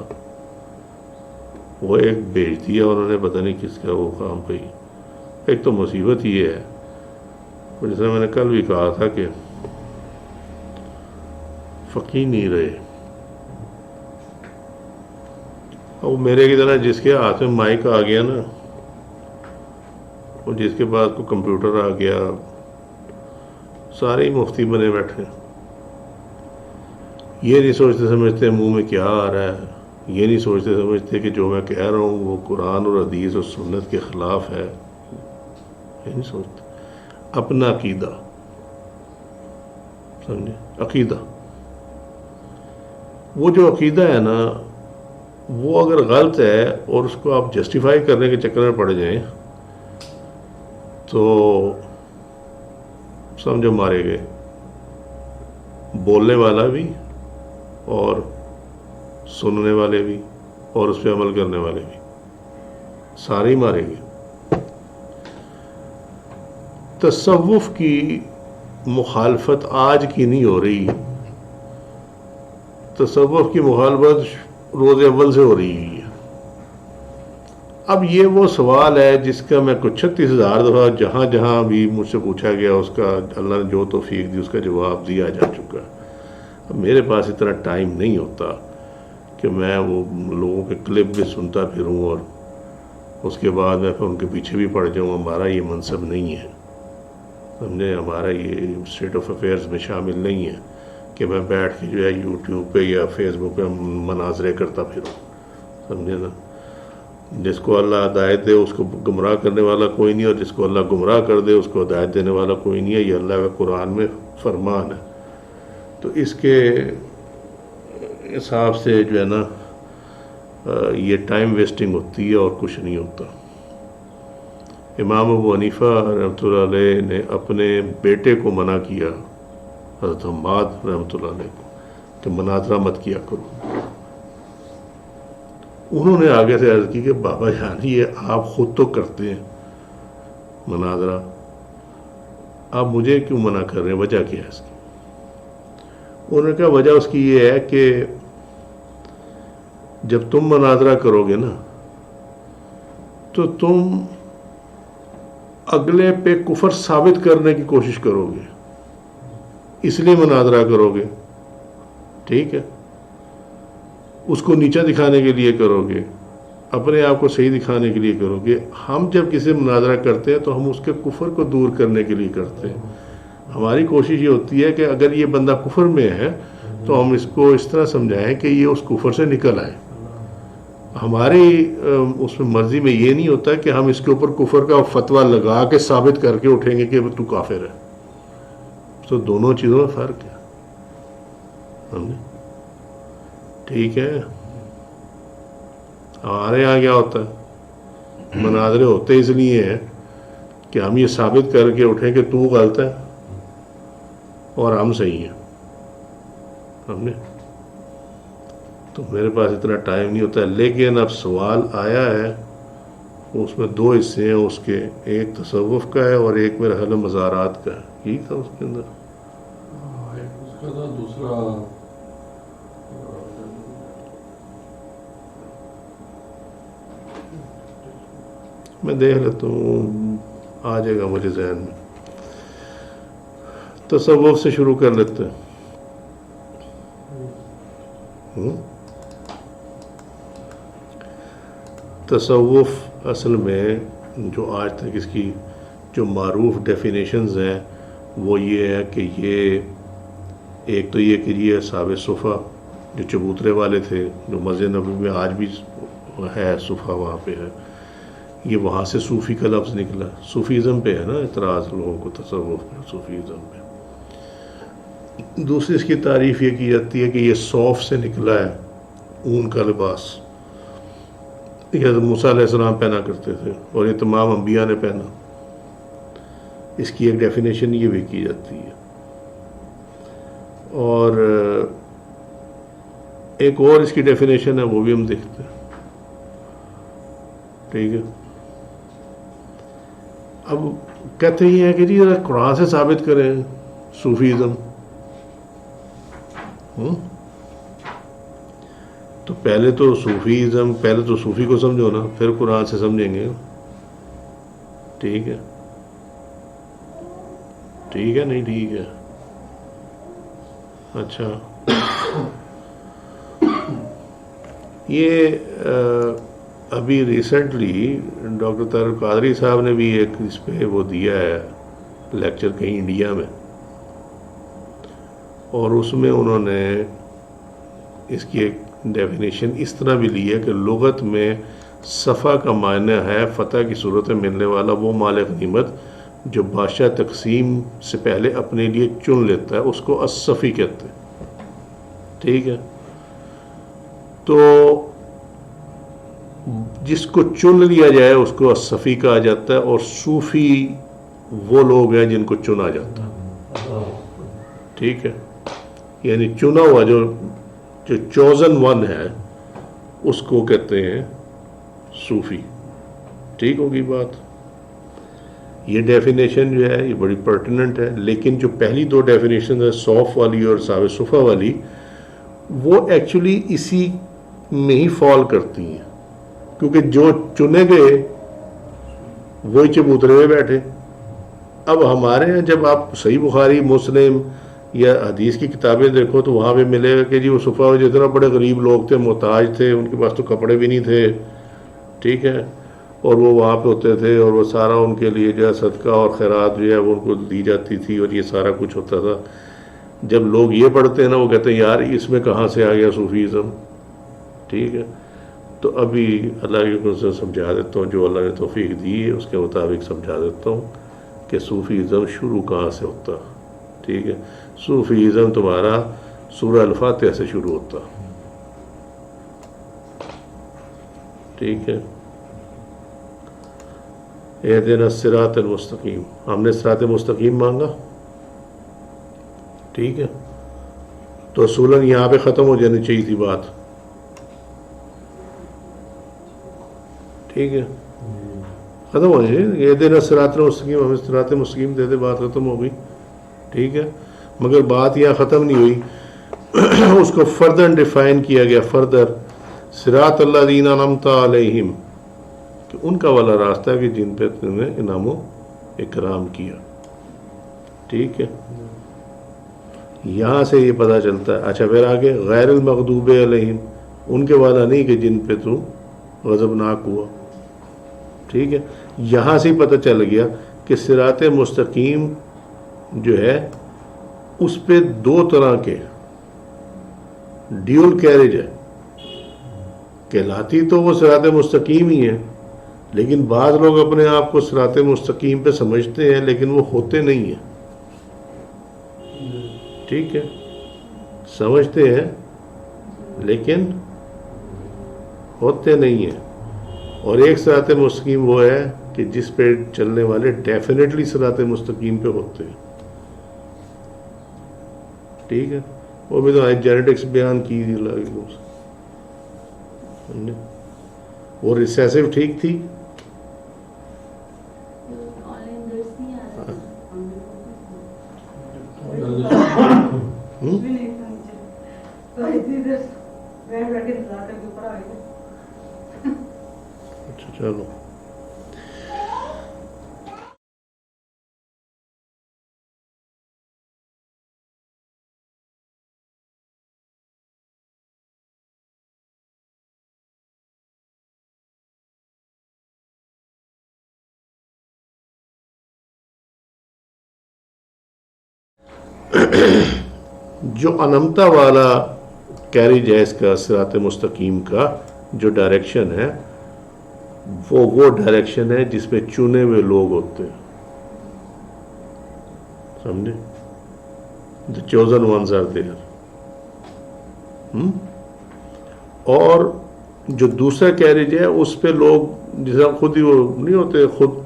وہ ایک بیچ دیا انہوں نے، پتہ نہیں کس کا وہ کام پہ. ایک تو مصیبت یہ ہے، جیسے میں نے کل بھی کہا تھا کہ فقیر نہیں رہے. اور میرے کی طرح جس کے ہاتھ میں مائک آ گیا نا، اور جس کے بعد کو کمپیوٹر آ گیا، سارے ہی مفتی بنے بیٹھے. یہ نہیں سوچتے سمجھتے منہ میں کیا آ رہا ہے، یہ نہیں سوچتے سمجھتے کہ جو میں کہہ رہا ہوں وہ قرآن اور حدیث اور سنت کے خلاف ہے. یہ نہیں سوچتے. اپنا عقیدہ سمجھے، عقیدہ، وہ جو عقیدہ ہے نا، وہ اگر غلط ہے اور اس کو آپ جسٹیفائی کرنے کے چکر میں پڑ جائیں تو سمجھو مارے گئے. بولنے والا بھی اور سننے والے بھی اور اس پہ عمل کرنے والے بھی، سارے ہی مارے گئے. تصوف کی مخالفت آج کی نہیں ہو رہی، تصوف کی مخالفت روز اول سے ہو رہی ہے. اب یہ وہ سوال ہے جس کا میں کچھ 36,000 دفعہ جہاں جہاں بھی مجھ سے پوچھا گیا اس کا اللہ نے جو توفیق دی اس کا جواب دیا جا چکا. اب میرے پاس اتنا ٹائم نہیں ہوتا کہ میں وہ لوگوں کے کلپ بھی سنتا پھروں اور اس کے بعد میں پھر ان کے پیچھے بھی پڑ جاؤں. ہمارا یہ منصب نہیں ہے، سمجھے، ہمارا یہ اسٹیٹ آف افیئرز میں شامل نہیں ہے کہ میں بیٹھ کے جو ہے یوٹیوب پہ یا فیس بک پہ مناظرے کرتا پھروں، سمجھے نا. جس کو اللہ ہدایت دے اس کو گمراہ کرنے والا کوئی نہیں، اور جس کو اللہ گمراہ کر دے اس کو ہدایت دینے والا کوئی نہیں ہے. یہ اللہ کا قرآن میں فرمان ہے. تو اس کے حساب سے جو ہے نا یہ ٹائم ویسٹنگ ہوتی ہے اور کچھ نہیں ہوتا. امام ابو حنیفہ رحمۃ اللہ علیہ نے اپنے بیٹے کو منع کیا، حضرت حماد رحمۃ اللہ علیہ کو، کہ مناظرہ مت کیا کرو. انہوں نے آگے سے عرض کی کہ بابا جان یہ آپ خود تو کرتے ہیں مناظرہ، آپ مجھے کیوں منع کر رہے ہیں، وجہ کیا ہے اس کی؟ انہوں نے کہا وجہ اس کی یہ ہے کہ جب تم مناظرہ کرو گے نا تو تم اگلے پہ کفر ثابت کرنے کی کوشش کرو گے، اس لیے مناظرہ کرو گے، ٹھیک ہے، اس کو نیچا دکھانے کے لیے کرو گے، اپنے آپ کو صحیح دکھانے کے لیے کرو گے۔ ہم جب کسی مناظرہ کرتے ہیں تو ہم اس کے کفر کو دور کرنے کے لیے کرتے ہیں۔ ہماری کوشش یہ ہوتی ہے کہ اگر یہ بندہ کفر میں ہے تو ہم اس کو اس طرح سمجھائیں کہ یہ اس کفر سے نکل آئے۔ ہماری اس میں مرضی میں یہ نہیں ہوتا کہ ہم اس کے اوپر کفر کا فتویٰ لگا کے ثابت کر کے اٹھیں گے کہ تو کافر ہے۔ تو دونوں چیزوں میں فرق ہے، ٹھیک ہے۔ ہمارے یہاں کیا ہوتا ہے، مناظرے ہوتے اس لیے ہیں کہ ہم یہ ثابت کر کے اٹھیں کہ تو غلط ہے اور ہم صحیح ہیں، ہم نے تو میرے پاس اتنا ٹائم نہیں ہوتا ہے۔ لیکن اب سوال آیا ہے، اس میں دو حصے ہیں اس کے، ایک تصوف کا ہے اور ایک میرا حل مزارات کا ہے، ٹھیک تھا اس کے اندر اس کا تھا دوسرا میں دیکھ لیتا ہوں، آ جائے گا مجھے ذہن میں۔ تصوف سے شروع کر لیتے ہیں۔ تصوف اصل میں جو آج تک اس کی جو معروف ڈیفینیشنز ہیں وہ یہ ہے کہ یہ ایک تو یہ کہ یہ اصحاب صفا جو چبوترے والے تھے، جو مسجد نبوی میں آج بھی ہے صفا وہاں پہ ہے، یہ وہاں سے صوفی کا لفظ نکلا۔ صوفیزم پہ ہے نا اعتراض لوگوں کو، تصوف پہ، صوفیزم پہ۔ دوسری اس کی تعریف یہ کی جاتی ہے کہ یہ صوف سے نکلا ہے، اون کا لباس، یہ حضرت موسیٰ علیہ السلام پہنا کرتے تھے اور یہ تمام انبیاء نے پہنا۔ اس کی ایک ڈیفینیشن یہ بھی کی جاتی ہے۔ اور ایک اور اس کی ڈیفینیشن ہے، وہ بھی ہم دیکھتے ہیں، ٹھیک ہے۔ اب کہتے یہ ہے کہ جی ذرا قرآن سے ثابت کریں صوفیزم، تو پہلے تو صوفیزم، پہلے تو صوفی کو سمجھو نا، پھر قرآن سے سمجھیں گے، ٹھیک ہے، ٹھیک ہے، نہیں ٹھیک ہے، اچھا۔ یہ ابھی ریسنٹلی ڈاکٹر طارق قادری صاحب نے بھی ایک اس پہ وہ دیا ہے لیکچر کہیں انڈیا میں، اور اس میں انہوں نے اس کی ایک ڈیفینیشن اس طرح بھی لی ہے کہ لغت میں صفا کا معنی ہے فتح کی صورت میں ملنے والا وہ مال غنیمت جو بادشاہ تقسیم سے پہلے اپنے لیے چن لیتا ہے، اس کو الصفی کہتے ہیں، ٹھیک ہے۔ تو جس کو چن لیا جائے اس کو الصفی کہا جاتا ہے، اور صوفی وہ لوگ ہیں جن کو چنا جاتا ہے، ٹھیک ہے، یعنی چنا ہوا جو چوزن ون ہے اس کو کہتے ہیں صوفی، ٹھیک ہوگی بات۔ یہ ڈیفینیشن جو ہے یہ بڑی پرٹیننٹ ہے، لیکن جو پہلی دو ڈیفینیشن ہے صوف والی اور صحاب صفا والی، وہ ایکچولی اسی میں ہی فال کرتی ہیں، کیونکہ جو چنے گئے وہی چبوترے میں بیٹھے۔ اب ہمارے ہیں جب آپ صحیح بخاری، مسلم یا حدیث کی کتابیں دیکھو تو وہاں پہ ملے گا کہ جی وہ صفا میں جتنا بڑے غریب لوگ تھے، محتاج تھے، ان کے پاس تو کپڑے بھی نہیں تھے، ٹھیک ہے، اور وہ وہاں پہ ہوتے تھے اور وہ سارا ان کے لیے جو ہے صدقہ اور خیرات جو ہے وہ ان کو دی جاتی تھی اور یہ سارا کچھ ہوتا تھا۔ جب لوگ یہ پڑھتے ہیں نا وہ کہتے ہیں یار اس میں کہاں سے آ گیا صوفیزم، ٹھیک ہے۔ تو ابھی اللہ کے حکم سے سمجھا دیتا ہوں، جو اللہ نے توفیق دی ہے اس کے مطابق سمجھا دیتا ہوں کہ صوفیزم شروع کہاں سے ہوتا، ٹھیک ہے۔ صوفیزم تمہارا سورہ الفاتحہ سے شروع ہوتا، ٹھیک ہے۔ اہدنا الصراط المستقیم، ہم نے صراط مستقیم مانگا، ٹھیک ہے، تو اصولاً یہاں پہ ختم ہو جانی چاہیے تھی بات، ٹھیک ہے، ختم ہو جائے، یہ دینا صراط مستقیم، ہمیں صراط مستقیم دے دے، بات ختم ہو گئی. ٹھیک ہے، مگر بات یہاں ختم نہیں ہوئی. اس کو فردر ڈیفائن کیا گیا، فردر صراط الذین انعمت علیہم، کہ ان کا والا راستہ ہے کہ جن پہ تم نے انعام و اکرام کیا. ٹھیک ہے، یہاں سے یہ پتہ چلتا ہے. اچھا پھر آگے غیر المغضوب علیہم، ان کے والا نہیں کہ جن پہ تو غضبناک ہوا. ٹھیک ہے، یہاں سے پتہ چل گیا کہ صراط مستقیم جو ہے اس پہ دو طرح کے ڈیول کیریج ہے. کہلاتی تو وہ صراط مستقیم ہی ہے، لیکن بعض لوگ اپنے آپ کو صراط مستقیم پہ سمجھتے ہیں لیکن وہ ہوتے نہیں ہیں. ٹھیک ہے، سمجھتے ہیں لیکن ہوتے نہیں ہیں. اور ایک صراط مستقیم وہ ہے کہ جس پہ چلنے والے ڈیفینیٹلی صراط مستقیم پہ ہوتے ہیں. ٹھیک ہے، وہ بھی تو جینیٹکس بیان کی وہ ریسیسو ٹھیک تھی. اچھا چلو، جو انمتا والا کیریج ہے اس کا صراط مستقیم کا جو ڈائریکشن ہے وہ ڈائریکشن ہے جس میں چنے ہوئے لوگ ہوتے ہیں. سمجھے؟ The chosen ones are there. اور جو دوسرا کیریج ہے اس پہ لوگ جیسا خود ہی وہ نہیں ہوتے، خود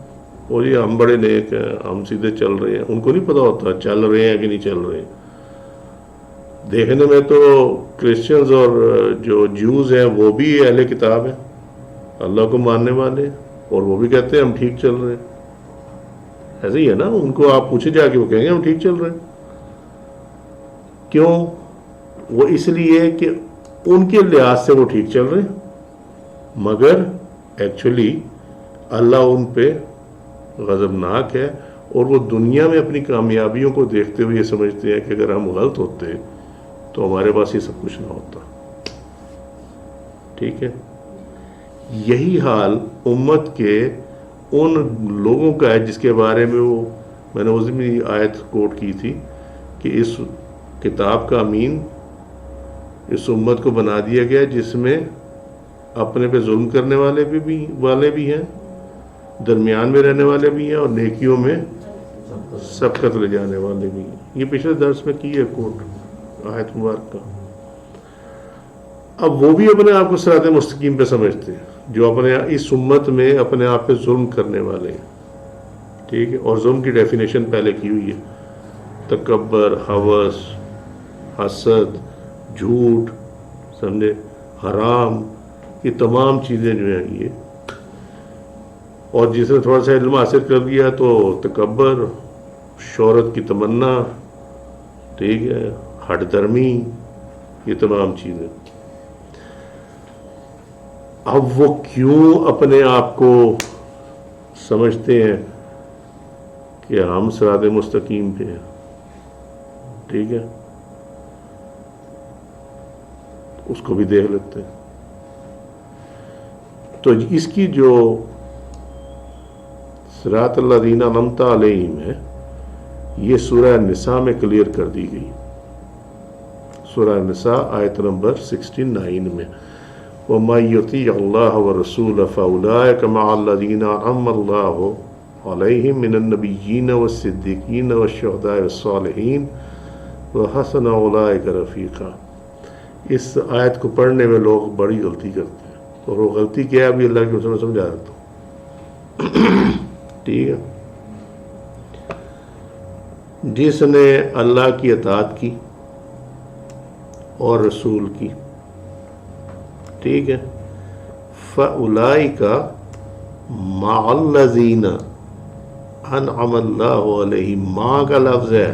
وہ یہ ہم بڑے نیک ہیں، ہم سیدھے چل رہے ہیں، ان کو نہیں پتا ہوتا چل رہے ہیں کہ نہیں چل رہے. دیکھنے میں تو کرسچنز اور جو جیوز ہیں وہ بھی اہل کتاب ہیں، اللہ کو ماننے والے ہیں، اور وہ بھی کہتے ہیں ہم ٹھیک چل رہے ہیں. ایسے ہی ہے نا، ان کو آپ پوچھے جا کے وہ کہیں گے ہم ٹھیک چل رہے ہیں. کیوں؟ وہ اس لیے کہ ان کے لحاظ سے وہ ٹھیک چل رہے ہیں، مگر ایکچولی اللہ ان پہ غضبناک ہے، اور وہ دنیا میں اپنی کامیابیوں کو دیکھتے ہوئے یہ سمجھتے ہیں کہ اگر ہم غلط ہوتے تو ہمارے پاس یہ سب کچھ نہ ہوتا. ٹھیک ہے، یہی حال امت کے ان لوگوں کا ہے جس کے بارے میں وہ میں نے اس دن بھی آیت کوٹ کی تھی کہ اس کتاب کا امین اس امت کو بنا دیا گیا جس میں اپنے پہ ظلم کرنے والے بھی ہیں، درمیان میں رہنے والے بھی ہیں، اور نیکیوں میں سبقت لے جانے والے بھی ہیں. یہ پچھلے درس میں کی ہے کوٹ آیت مبارک کا. اب وہ بھی اپنے آپ کو صراط مستقیم پہ سمجھتے ہیں جو اپنے اس امت میں اپنے آپ پہ ظلم کرنے والے ہیں. ٹھیک ہے، اور ظلم کی ڈیفینیشن پہلے کی ہوئی ہے، تکبر، ہوس، حسد، جھوٹ، سمجھے، حرام، یہ تمام چیزیں جو ہیں یہ. اور جس نے تھوڑا سا علم حاصل کر لیا تو تکبر، شہرت کی تمنا، ٹھیک ہے، ہٹ درمی، یہ تمام چیزیں. اب وہ کیوں اپنے آپ کو سمجھتے ہیں کہ ہم صراط مستقیم پہ ہیں؟ ٹھیک ہے، اس کو بھی دیکھ لیتے ہیں. تو اس کی جو صراط الذین انعمت علیہم ہے یہ سورہ نساء میں کلیئر کر دی گئی. سورہ نساء آیت نمبر 69 میں وَمَن يُطِیعِ اللَّهَ وَرَسُولَهُ فَأُولَٰئِکَ مَعَ الَّذِینَ أَنْعَمَ اللَّهُ عَلَیْہِم مِّنَ النَّبِیِّینَ وَالصِّدِّیقِینَ وَالشُّہَدَاءِ وَالصَّالِحِینَ وَحَسُنَ أُولَٰئِکَ رَفِیقًا. اس آیت کو پڑھنے میں لوگ بڑی غلطی کرتے ہیں، اور وہ غلطی کیا ہے ابھی اللہ کے رسول سمجھا دیتا ہوں. ٹھیک ہے، جس نے اللہ کی اطاعت کی اور رسول کی، ٹھیک ہے، فَأُولَٰئِکَ مع الذین انعم اللہ علیہم، ماں کا لفظ ہے،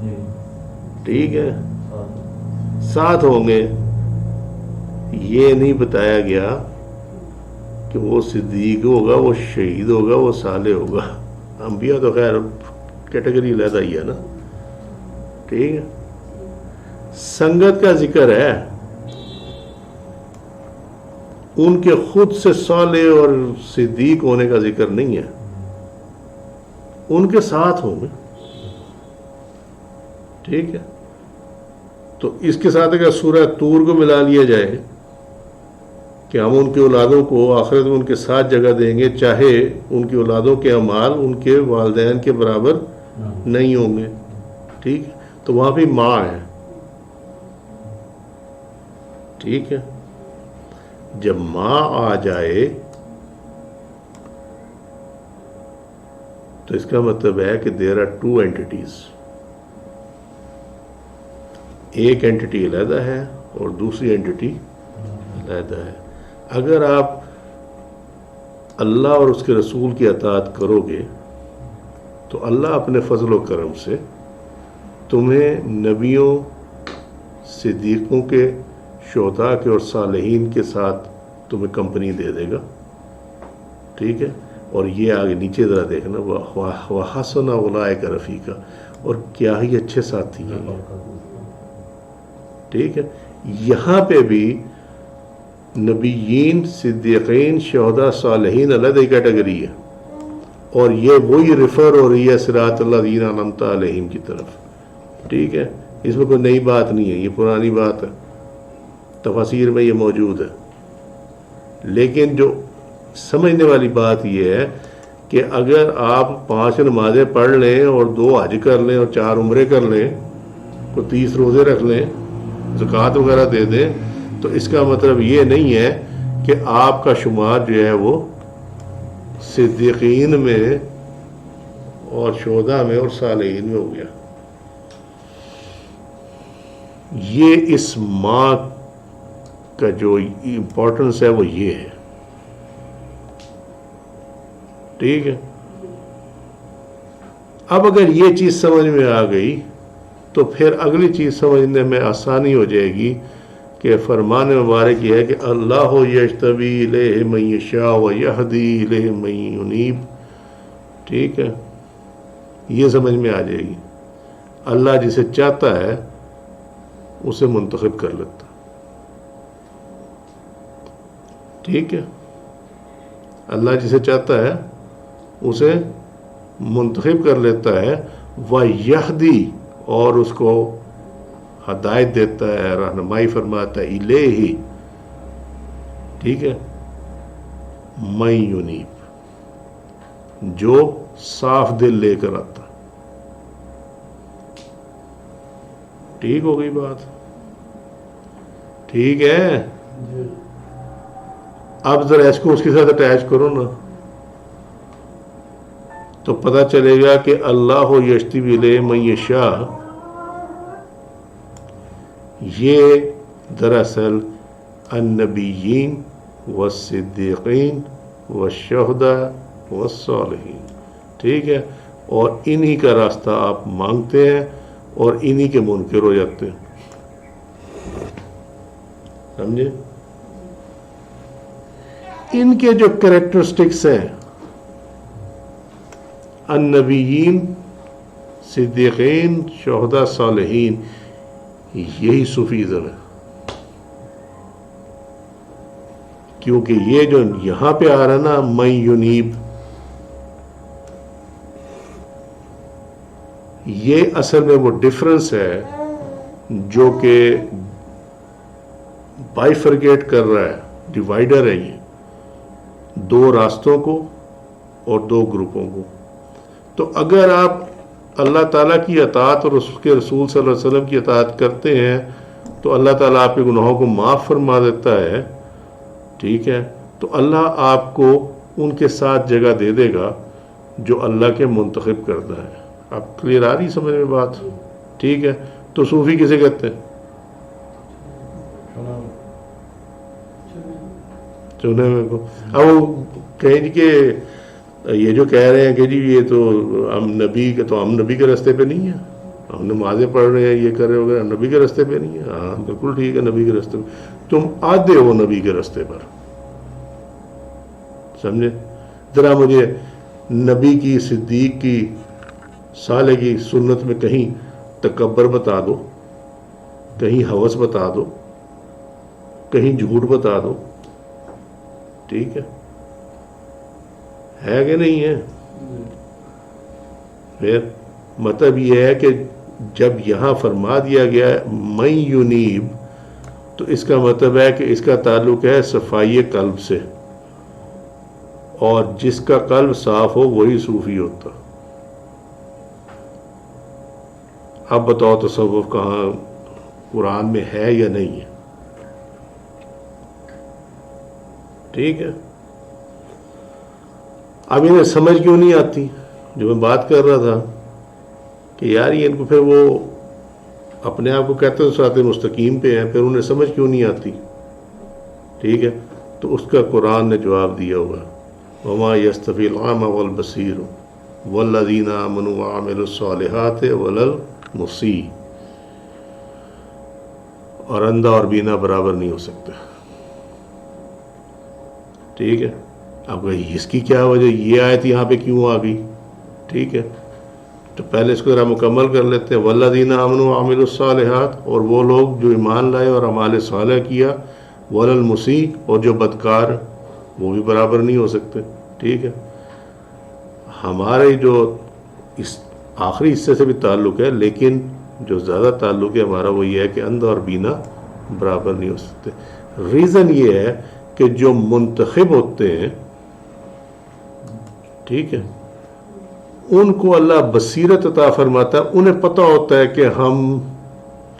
جی ٹھیک ہے، ساتھ ساتھ ہوں گے. یہ نہیں بتایا گیا کہ وہ صدیق ہوگا، وہ شہید ہوگا، وہ صالح ہوگا. انبیاء تو خیر کیٹیگری علیحدہ ہی ہے نا، ٹھیک ہے. سنگت کا ذکر ہے، ان کے خود سے صالح اور صدیق ہونے کا ذکر نہیں ہے، ان کے ساتھ ہوں گے، ٹھیک ہے. تو اس کے ساتھ اگر سورہ طور کو ملا لیا جائے کہ ہم ان کی اولادوں کو آخرت میں ان کے ساتھ جگہ دیں گے، چاہے ان کی اولادوں کے اعمال ان کے والدین کے برابر نہیں ہوں گے، ٹھیک ہے. تو وہاں بھی ماں ہے، ٹھیک ہے. جب ماں آ جائے تو اس کا مطلب ہے کہ دیر آر ٹو اینٹیز، ایک اینٹی علیحدہ ہے اور دوسری اینٹی علیحدہ ہے. اگر آپ اللہ اور اس کے رسول کی اطاعت کرو گے تو اللہ اپنے فضل و کرم سے تمہیں نبیوں، صدیقوں کے، شہداء کے اور صالحین کے ساتھ تمہیں کمپنی دے دے گا، ٹھیک ہے. اور یہ آگے نیچے ذرا دیکھنا، وَحَسُنَ أُولَٰئِكَ رَفِيقًا، اور کیا ہی اچھے ساتھی ہیں یہ، ٹھیک ہے. یہاں پہ بھی نبیین، صدیقین، شہداء، صالحین علیحدہ کیٹیگری ہے، اور یہ وہی ریفر ہو رہی ہے صراط الذین انعمت علیہم کی طرف، ٹھیک ہے. اس میں کوئی نئی بات نہیں ہے، یہ پرانی بات ہے، تفاسیر میں یہ موجود ہے. لیکن جو سمجھنے والی بات یہ ہے کہ اگر آپ 5 نمازیں پڑھ لیں اور 2 حج کر لیں اور 4 عمرے کر لیں، کوئی 30 روزے رکھ لیں، زکوٰۃ وغیرہ دے دیں، تو اس کا مطلب یہ نہیں ہے کہ آپ کا شمار جو ہے وہ صدیقین میں اور شہداء میں اور صالحین میں ہو گیا. یہ اس ماں کا جو امپورٹنس ہے وہ یہ ہے، ٹھیک ہے. اب اگر یہ چیز سمجھ میں آ گئی تو پھر اگلی چیز سمجھنے میں آسانی ہو جائے گی کہ فرمان مبارک یہ ہے کہ اللہ یجتبی الیہ من یشاء ویہدی الیہ من ینیب، ٹھیک ہے. یہ سمجھ میں آ جائے گی، اللہ جسے چاہتا ہے اسے منتخب کر لیتا، ٹھیک ہے. اللہ جسے چاہتا ہے اسے منتخب کر لیتا ہے، وَيَهْدِي، اور اس کو ہدایت دیتا ہے، رہنمائی فرماتا ہے، الیہ، ٹھیک ہے، من ینیب، جو صاف دل لے کر آتا. ٹھیک ہو گئی بات، ٹھیک ہے. اب ذرا اس کو اس کے ساتھ اٹیچ کرو نا تو پتہ چلے گا کہ اللہ یجتبی الیہ من یشاء، یہ دراصل النبیین والصدیقین والشہداء والصالحین، ٹھیک ہے. اور انہی کا راستہ آپ مانگتے ہیں اور انہی کے منکر ہو جاتے ہیں، سمجھے. ان کے جو کریکٹرسٹکس ہیں، النبیین، صدیقین، شہداء، صالحین، یہی صوفیزم ہے. کیونکہ یہ جو یہاں پہ آ رہا نا من ینیب، یہ اصل میں وہ ڈفرنس ہے جو کہ بائیفرگیٹ کر رہا ہے، ڈیوائیڈر ہے یہ 2 راستوں کو اور 2 گروپوں کو. تو اگر آپ اللہ تعالیٰ کی اطاعت اور اس کے رسول صلی اللہ علیہ وسلم کی اطاعت کرتے ہیں تو اللہ تعالیٰ آپ کے گناہوں کو معاف فرما دیتا ہے، ٹھیک ہے. تو اللہ آپ کو ان کے ساتھ جگہ دے دے گا جو اللہ کے منتخب کرتا ہے. آپ کلیئر آ رہی سمجھ میں بات، ٹھیک ہے. تو صوفی کسے کہتے ہیں؟ چنے ہوئے کو. اب وہ کہیں کہ یہ جو کہہ رہے ہیں کہ جی یہ تو ہم نبی کے راستے پہ نہیں ہیں، ہم نمازیں پڑھ رہے ہیں، یہ کر رہے وغیرہ، نبی کے راستے پہ نہیں ہے. ہاں بالکل ٹھیک ہے، نبی کے راستے پہ تم آدھے ہو نبی کے راستے پر. سمجھے؟ ذرا مجھے نبی کی، صدیق کی، صالح کی سنت میں کہیں تکبر بتا دو، کہیں ہوس بتا دو، کہیں جھوٹ بتا دو. ٹھیک ہے کہ نہیں ہے؟ پھر مطلب یہ ہے کہ جب یہاں فرما دیا گیا ہے من یونیب، تو اس کا مطلب ہے کہ اس کا تعلق ہے صفائی قلب سے، اور جس کا قلب صاف ہو وہی صوفی ہوتا. اب بتاؤ تصوف کہاں قرآن میں ہے یا نہیں ہے؟ ٹھیک ہے. اب انہیں سمجھ کیوں نہیں آتی؟ جو میں بات کر رہا تھا کہ یار یہ ان کو پھر وہ اپنے آپ کو کہتے ہیں صراط مستقیم پہ ہیں، پھر انہیں سمجھ کیوں نہیں آتی؟ ٹھیک ہے. تو اس کا قرآن نے جواب دیا ہوا وما یستوی الاعمی والبصیر والذین آمنوا وعملوا الصالحات ولا المسیء. اور اندھا اور بینا برابر نہیں ہو سکتے. ٹھیک ہے. اب اس کی کیا وجہ، یہ آیت یہاں پہ کیوں آ گئی؟ ٹھیک ہے. تو پہلے اس کو ذرا مکمل کر لیتے ہیں. والذین آمنوا وعملوا الصالحات، اور وہ لوگ جو ایمان لائے اور اعمال صالح کیا، ولا المسیء، اور جو بدکار وہ بھی برابر نہیں ہو سکتے. ٹھیک ہے. ہمارے جو اس آخری حصے سے بھی تعلق ہے، لیکن جو زیادہ تعلق ہے ہمارا وہ یہ ہے کہ اندھا اور بینا برابر نہیں ہو سکتے. ریزن یہ ہے کہ جو منتخب ہوتے ہیں، ٹھیک ہے، ان کو اللہ بصیرت عطا فرماتا ہے. انہیں پتہ ہوتا ہے کہ ہم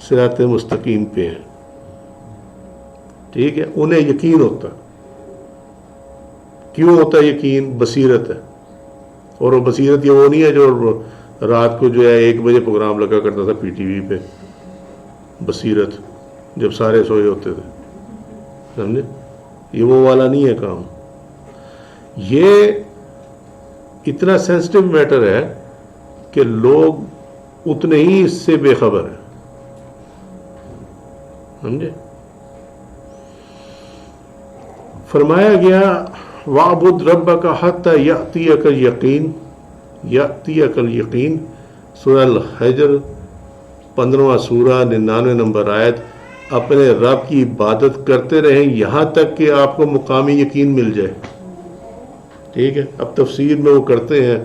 صراط مستقیم پہ ہیں. ٹھیک ہے. انہیں یقین ہوتا ہے. کیوں ہوتا ہے یقین؟ بصیرت ہے. اور وہ بصیرت یہ وہ نہیں ہے جو رات کو جو ہے 1 بجے پروگرام لگا کرتا تھا پی ٹی وی پہ، بصیرت جب سارے سوئے ہوتے تھے. سمجھے؟ یہ وہ والا نہیں ہے کام. یہ اتنا سینسٹیو میٹر ہے کہ لوگ اتنے ہی اس سے بے خبر ہیں. سمجھے؟ فرمایا گیا وَاعْبُدْ رَبَّكَ حَتَّى يَأْتِيَكَ الْيَقِينُ. يَأْتِيَكَ الْيَقِينُ سورہ الحجر 15واں سورہ 99 نمبر آیت. اپنے رب کی عبادت کرتے رہیں یہاں تک کہ آپ کو مقامی یقین مل جائے. ٹھیک ہے. اب تفسیر میں وہ کرتے ہیں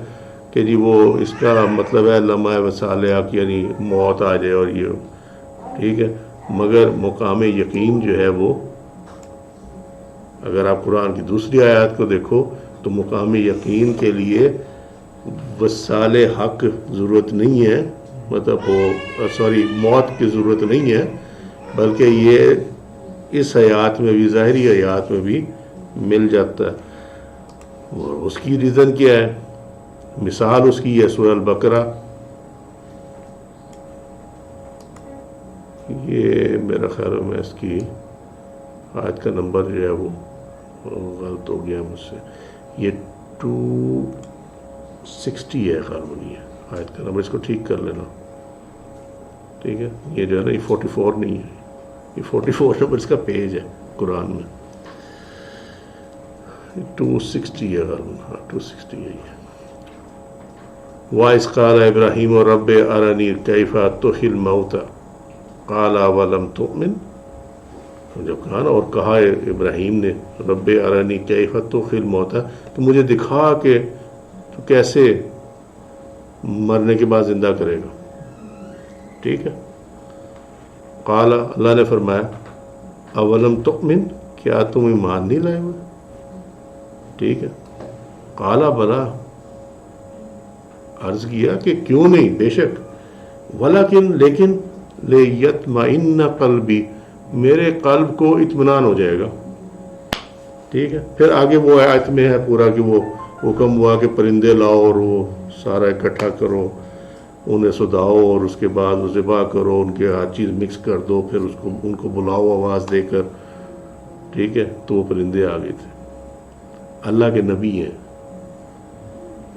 کہ جی وہ اس کا مطلب ہے لمحہ وصالہ، یعنی موت آ جائے اور یہ. ٹھیک ہے. مگر مقام یقین جو ہے وہ، اگر آپ قرآن کی دوسری آیات کو دیکھو تو مقام یقین کے لیے وصال حق ضرورت نہیں ہے، مطلب وہ موت کی ضرورت نہیں ہے، بلکہ یہ اس حیات میں بھی، ظاہری حیات میں بھی مل جاتا ہے. اور اس کی ریزن کیا ہے؟ مثال اس کی ہے سورہ البقرہ. یہ میرا خیال میں اس کی آیت کا نمبر جو ہے وہ غلط ہو گیا مجھ سے. یہ 260 ہے خیال میں، یہ آیت کا نمبر، اس کو ٹھیک کر لینا. ٹھیک ہے. یہ جو ہے نا، یہ 44 نہیں ہے، یہ 44 نمبر اس کا پیج ہے قرآن میں. 260 ہے خیال میں. ہاں 260 ہے یہ. وَإِذْ قَالَ إِبْرَاهِيمُ رَبِّ أَرِنِي كَيْفَ تُحْيِي الْمَوْتَى قَالَ أَوَلَمْ تُؤْمِنْ. جب کہا نا، اور کہا ابراہیم نے رب ارنی کیف تحیی الموتى، تو مجھے دکھا کہ تو کیسے مرنے کے بعد زندہ کرے گا. ٹھیک ہے. قال، اللہ نے فرمایا اولم تؤمن، کیا تم ایمان نہیں لائے ہوئے؟ ٹھیک ہے. قال بلا، عرض کیا کہ کیوں نہیں، بے شک. ولکن، لیکن لیطمئن قلبی، میرے قلب کو اطمینان ہو جائے گا. ٹھیک ہے. پھر آگے وہ آیت میں ہے پورا کہ وہ حکم ہوا کہ پرندے لاؤ اور وہ سارا اکٹھا کرو، انہیں سداؤ اور اس کے بعد وہ ذبح کرو، ان کے ہر چیز مکس کر دو، پھر اس کو ان کو بلاؤ آواز دے کر. ٹھیک ہے. تو وہ پرندے آ گئے تھے. اللہ کے نبی ہیں،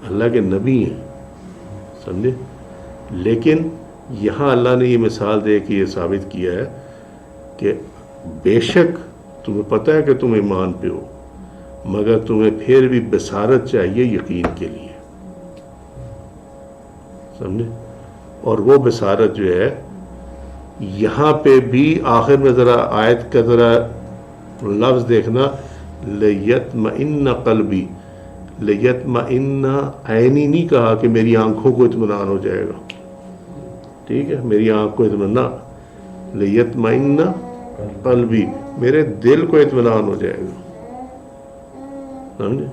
اللہ کے نبی ہیں، سمجھے؟ لیکن یہاں اللہ نے یہ مثال دے کے یہ ثابت کیا ہے کہ بے شک تمہیں پتہ ہے کہ تم ایمان پہ ہو، مگر تمہیں پھر بھی بصارت چاہیے یقین کے لیے، سمجھے؟ اور وہ بصارت جو ہے یہاں پہ بھی آخر میں ذرا آیت کا ذرا لفظ دیکھنا، لیطمئن قلبی، لیطمئن عینی نہیں کہا کہ میری آنکھوں کو اطمینان ہو جائے گا، ٹھیک ہے، میری آنکھ کو اطمینان، لیطمئن قلبی، میرے دل کو اطمینان ہو جائے گا، سمجھے؟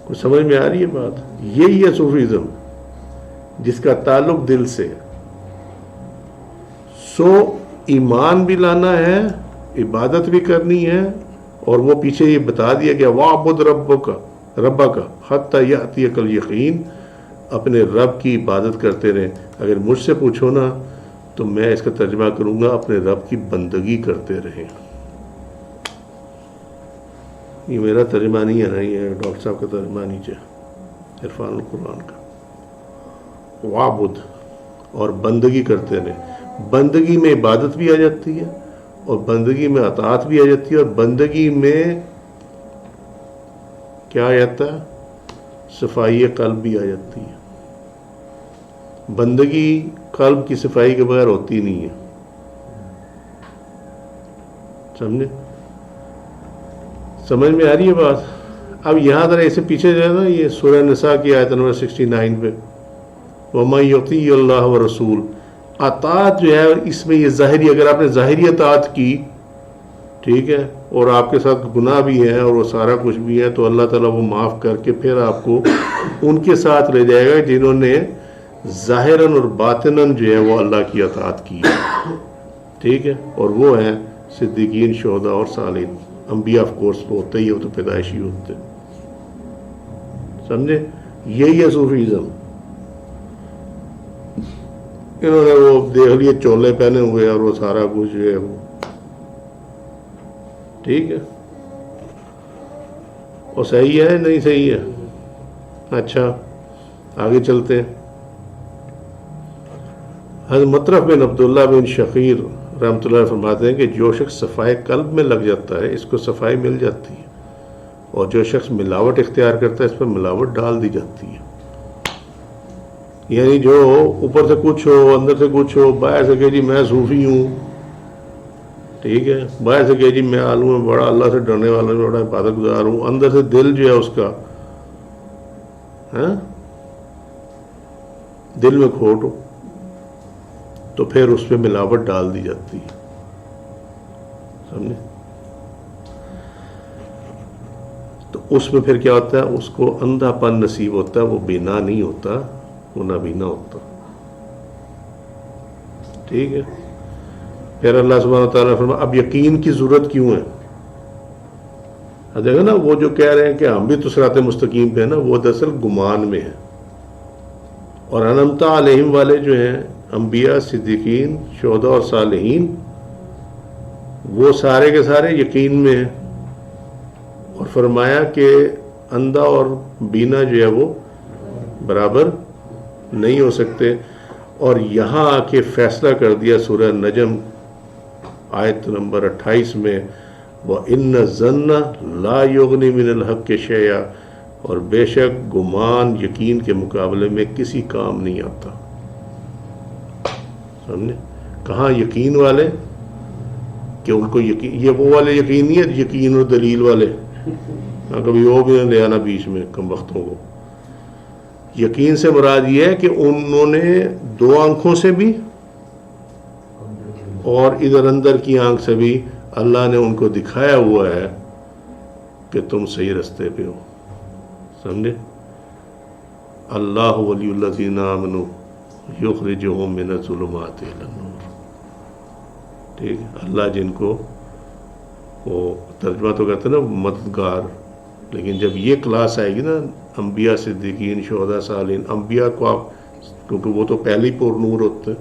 کچھ سمجھ میں آ رہی ہے بات؟ یہی ہے صوفیزم جس کا تعلق دل سے ہے۔ سو ایمان بھی لانا ہے، عبادت بھی کرنی ہے، اور وہ پیچھے یہ بتا دیا گیا وَاعْبُدْ رَبَّكَ حَتَّى يَأْتِيَكَ الْيَقِينُ، اپنے رب کی عبادت کرتے رہیں۔ اگر مجھ سے پوچھو نا تو میں اس کا ترجمہ کروں گا اپنے رب کی بندگی کرتے رہیں۔ یہ میرا ترجمہ نہیں ہے نا، یہ ڈاکٹر صاحب کا ترجمہ نیچے عرفان القرآن کا، وعبد، اور بندگی کرتے رہیں۔ بندگی میں عبادت بھی آ جاتی ہے، اور بندگی میں اطاعت بھی آ جاتی ہے، اور بندگی میں کیا آ جاتا ہے؟ صفائی قلب بھی آ جاتی ہے۔ بندگی قلب کی صفائی کے بغیر ہوتی نہیں ہے، سمجھے؟ سمجھ میں آ رہی ہے بات؟ اب یہاں ذرا اسے پیچھے جو ہے نا، یہ سورہ نساء کی آیت نمبر 69 پہ وَمَن يُطِیعِ اللَّهَ وَرَسُولَهُ، اطاعت جو ہے اس میں یہ ظاہری، اگر آپ نے ظاہری اطاعت کی، ٹھیک ہے، اور آپ کے ساتھ گناہ بھی ہے اور وہ سارا کچھ بھی ہے، تو اللہ تعالیٰ وہ معاف کر کے پھر آپ کو ان کے ساتھ لے جائے گا جنہوں نے ظاہراً اور باطناً جو ہے وہ اللہ کی اطاعت کی ہے، ٹھیک ہے، اور وہ ہیں صدیقین، شہداء اور صالحین۔ انبیاء آف کورس تو ہوتے ہی، وہ تو پیدائشی ہوتے، سمجھے؟ یہی ہے صوفیزم۔ انہوں نے وہ دیکھ لیے چولے پہنے ہوئے اور وہ سارا کچھ جو ہے وہ، ٹھیک ہے، وہ صحیح ہے نہیں صحیح ہے؟ اچھا آگے چلتے ہیں۔ حضرت مطرف بن عبداللہ بن شخیر رحمۃ اللہ فرماتے ہیں کہ جو شخص صفائی قلب میں لگ جاتا ہے اس کو صفائی مل جاتی ہے، اور جو شخص ملاوٹ اختیار کرتا ہے اس پر ملاوٹ ڈال دی جاتی ہے۔ یعنی جو اوپر سے کچھ ہو، اندر سے کچھ ہو، باہر سے کہ جی میں صوفی ہوں، ٹھیک ہے، باہر سے کہ جی میں عالم ہوں، بڑا اللہ سے ڈرنے والا، بڑا عبادت گزار ہوں، اندر سے دل جو ہے اس کا دل میں کھوٹ ہو، تو پھر اس پہ ملاوٹ ڈال دی جاتی ہے، سمجھے؟ تو اس میں پھر کیا ہوتا ہے؟ اس کو اندھا پن نصیب ہوتا ہے، وہ بینا نہیں ہوتا، وہ نابینا ہوتا، ٹھیک ہے۔ پھر اللہ سبحانہ وتعالیٰ فرمایا اب یقین کی ضرورت کیوں ہے؟ دیکھو نا، وہ جو کہہ رہے ہیں کہ ہم بھی تو صراط مستقیم پہ ہیں نا، وہ دراصل گمان میں ہے، اور انعمت علیہم والے جو ہیں انبیاء، صدیقین، شہداء اور صالحین، وہ سارے کے سارے یقین میں ہیں، اور فرمایا کہ اندھا اور بینا جو ہے وہ برابر نہیں ہو سکتے، اور یہاں آ کے فیصلہ کر دیا سورہ نجم آیت نمبر 28 میں وَإِنَّ الظَّنَّ لَا يُغْنِي مِنَ الْحَقِّ شَيْئًا، اور بے شک گمان یقین کے مقابلے میں کسی کام نہیں آتا، سمجھے؟ کہاں یقین والے کہ ان کو یقین، یہ وہ والے یقین نہیں ہے یقین اور دلیل والے، کبھی وہ بھی نہ لے آنا بیچ میں کم وقتوں کو۔ یقین سے مراد یہ ہے کہ انہوں نے دو آنکھوں سے بھی اور ادھر اندر کی آنکھ سے بھی اللہ نے ان کو دکھایا ہوا ہے کہ تم صحیح رستے پہ ہو، سمجھے؟ اللہ ولی الذین آمنوا یخرجہم من الظلمات الی النور، ٹھیک ہے، اللہ جن کو، وہ ترجمہ تو کرتے ہیں نا مددگار، لیکن جب یہ کلاس آئے گی نا انبیاء، صدیقین، شہداء، صالحین، انبیاء کو آپ، کیونکہ وہ تو پہلے ہی پر نور ہوتے،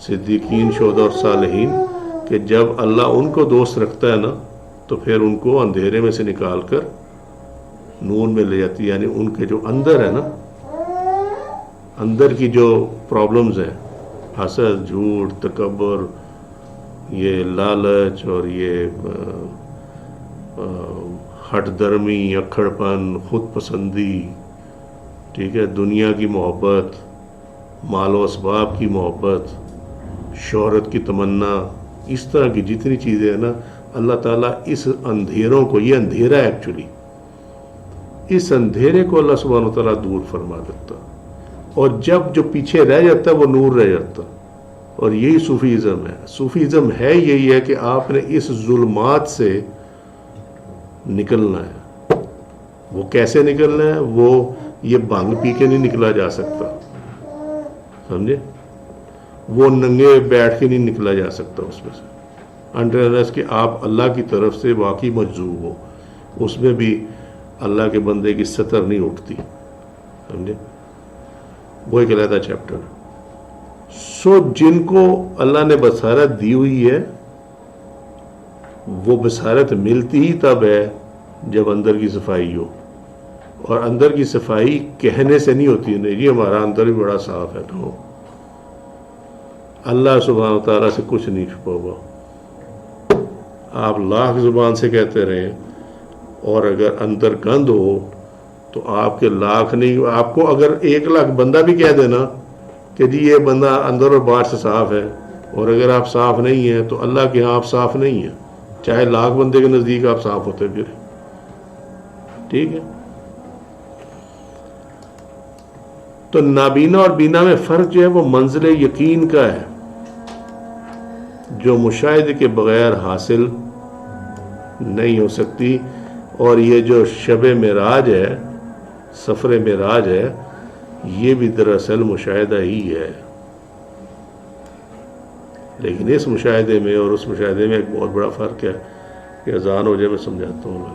صدیقین، شہداء اور صالحین، کہ جب اللہ ان کو دوست رکھتا ہے نا تو پھر ان کو اندھیرے میں سے نکال کر نور میں لے جاتی ہے. یعنی ان کے جو اندر ہے نا، اندر کی جو پرابلمز ہیں، حسد، جھوٹ، تکبر، یہ لالچ اور یہ ہٹ درمی، اکھڑ پن، خود پسندی، ٹھیک ہے، دنیا کی محبت، مال و اسباب کی محبت، شہرت کی تمنا، اس طرح کی جتنی چیزیں ہیں نا، اللہ تعالیٰ اس اندھیروں کو، یہ اندھیرا ہے ایکچولی، اس اندھیرے کو اللہ سبحانہ و تعالیٰ دور فرما دیتا، اور جب جو پیچھے رہ جاتا ہے وہ نور رہ جاتا. اور یہی صوفیزم ہے. صوفیزم ہے یہی ہے کہ آپ نے اس ظلمات سے نکلنا ہے. وہ کیسے نکلنا ہے؟ وہ یہ بھنگ پی کے نہیں نکلا جا سکتا، سمجھے؟ وہ ننگے بیٹھ کے نہیں نکلا جا سکتا اس میں سے، انٹرنس کہ آپ اللہ کی طرف سے واقعی مجذوب ہو. اس میں بھی اللہ کے بندے کی سطر نہیں اٹھتی، سمجھے؟ وہ ایک علیحدہ چیپٹر ہے. سو جن کو اللہ نے بصارت دی ہوئی ہے، وہ بصارت ملتی ہی تب ہے جب اندر کی صفائی ہو. اور اندر کی صفائی کہنے سے نہیں ہوتی ہے، نہیں جی ہمارا اندر بھی بڑا صاف ہے. تو اللہ سبحانہ تعالیٰ سے کچھ نہیں چھپا ہوا. آپ لاکھ زبان سے کہتے رہیں، اور اگر اندر گند ہو تو آپ کے لاکھ نہیں، آپ کو اگر 1,00,000 بندہ بھی کہہ دینا کہ جی یہ بندہ اندر اور باہر سے صاف ہے، اور اگر آپ صاف نہیں ہیں تو اللہ کے ہاں آپ صاف نہیں ہیں، چاہے 1,00,000 بندے کے نزدیک آپ صاف ہوتے پھر. ٹھیک ہے؟ تو نابینا اور بینا میں فرق جو ہے وہ منزل یقین کا ہے، جو مشاہدے کے بغیر حاصل نہیں ہو سکتی. اور یہ جو شب معراج ہے، سفر معراج ہے، یہ بھی دراصل مشاہدہ ہی ہے. لیکن اس مشاہدے میں اور اس مشاہدے میں ایک بہت بڑا فرق ہے کہ اذان ہو جائے میں سمجھاتا ہوں.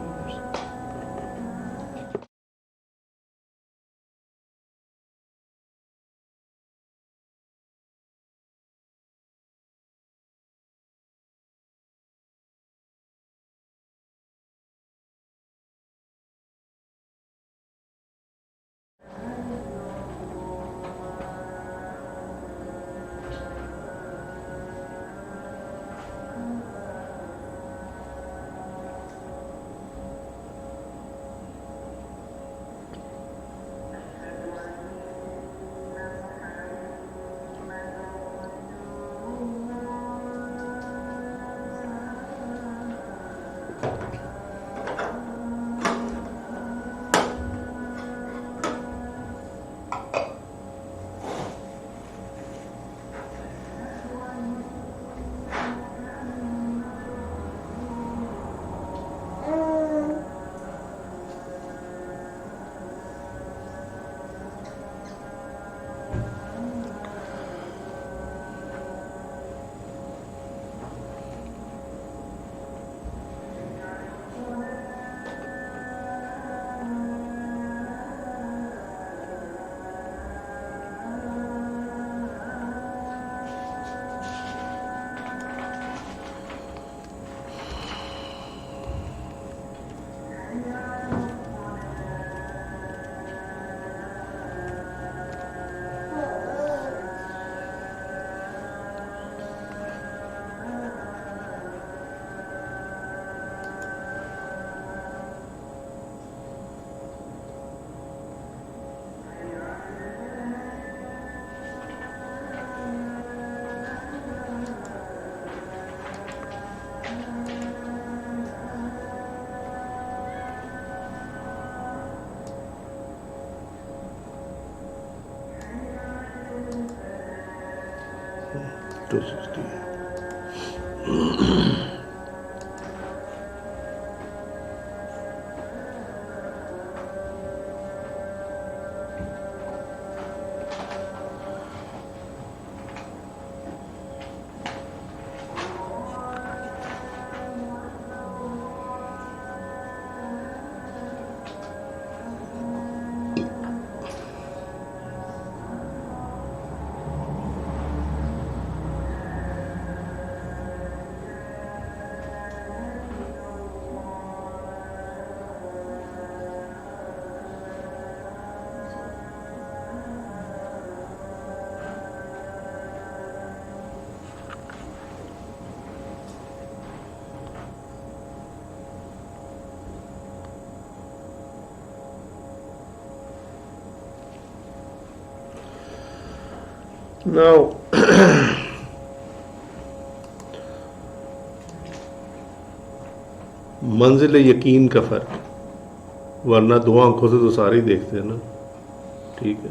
تو سکتی ہے. Now, منزل یقین کا فرق، ورنہ دو آنکھوں سے تو سارے ہی دیکھتے ہیں نا، ٹھیک ہے.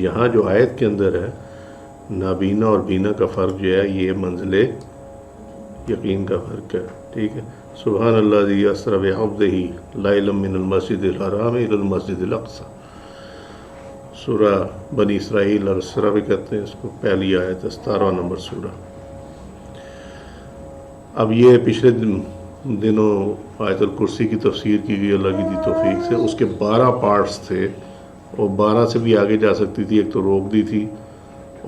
یہاں جو آیت کے اندر ہے نابینا اور بینا کا فرق جو ہے یہ منزل یقین کا فرق ہے، ٹھیک ہے. سبحان اللہ الذی اسری بعبدہ لیلا من المسجد الحرام الی المسجد الاقصی، سورہ بنی اسرائیل اور اسرا بھی کہتے ہیں اس کو، پہلی آیت 17واں نمبر سورہ. اب یہ پچھلے دنوں آیت الکرسی کی تفسیر کی گئی اللہ کی دی توفیق سے. اس کے 12 پارٹس تھے اور 12 سے بھی آگے جا سکتی تھی، ایک تو روک دی تھی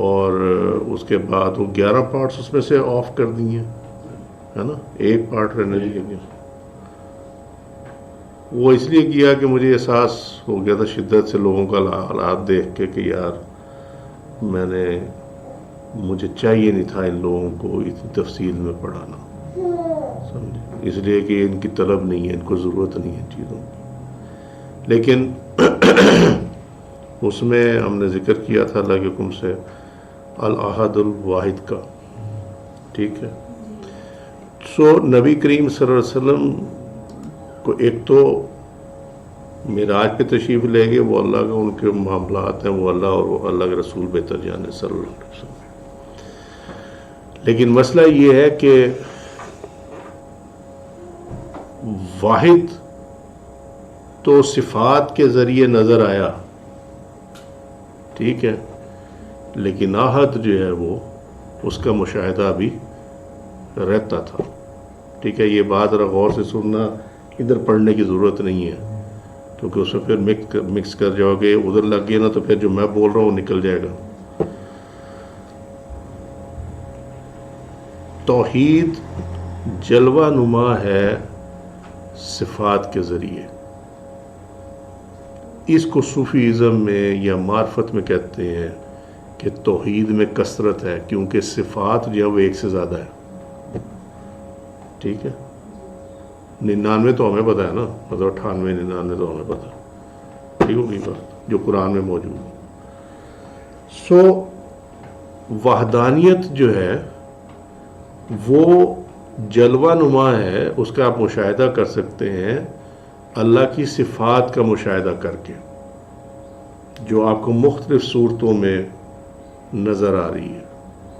اور اس کے بعد وہ 11 پارٹس اس میں سے آف کر دی ہیں، ہے نا، ایک پارٹ رہنے دیا گیا. وہ اس لیے کیا کہ مجھے احساس ہو گیا تھا شدت سے لوگوں کا حالات دیکھ کے کہ یار مجھے چاہیے نہیں تھا ان لوگوں کو اتنی تفصیل میں پڑھانا، سمجھے، اس لیے کہ ان کی طلب نہیں ہے، ان کو ضرورت نہیں ہے چیزوں کی. لیکن اس میں ہم نے ذکر کیا تھا اللہ کے حکم سے الاحد الواحد کا، ٹھیک ہے. سو نبی کریم صلی اللہ علیہ وسلم کو ایک تو معراج پہ تشریف لے گئے، وہ اللہ کا ان کے معاملات ہیں، وہ اللہ اور وہ اللہ کے رسول بہتر جانے صلی اللہ علیہ وسلم. لیکن مسئلہ یہ ہے کہ واحد تو صفات کے ذریعے نظر آیا، ٹھیک ہے، لیکن احد جو ہے وہ اس کا مشاہدہ بھی رہتا تھا، ٹھیک ہے. یہ بات ذرا غور سے سننا، ادھر پڑھنے کی ضرورت نہیں ہے کیونکہ اس میں پھر مکس کر جاؤ گے، ادھر لگ گیا نا تو پھر جو میں بول رہا ہوں وہ نکل جائے گا. توحید جلوہ نما ہے صفات کے ذریعے. اس کو صوفیزم میں یا معرفت میں کہتے ہیں کہ توحید میں کثرت ہے، کیونکہ صفات جو ہے وہ ایک سے زیادہ ہے، ٹھیک ہے. 99 تو ہمیں پتہ ہے نا، مطلب 98 99 تو ہمیں پتہ ہے، ٹھیک ہوگی بات جو قرآن میں موجود ہے. سو وحدانیت جو ہے وہ جلوہ نما ہے، اس کا آپ مشاہدہ کر سکتے ہیں اللہ کی صفات کا مشاہدہ کر کے، جو آپ کو مختلف صورتوں میں نظر آ رہی ہے.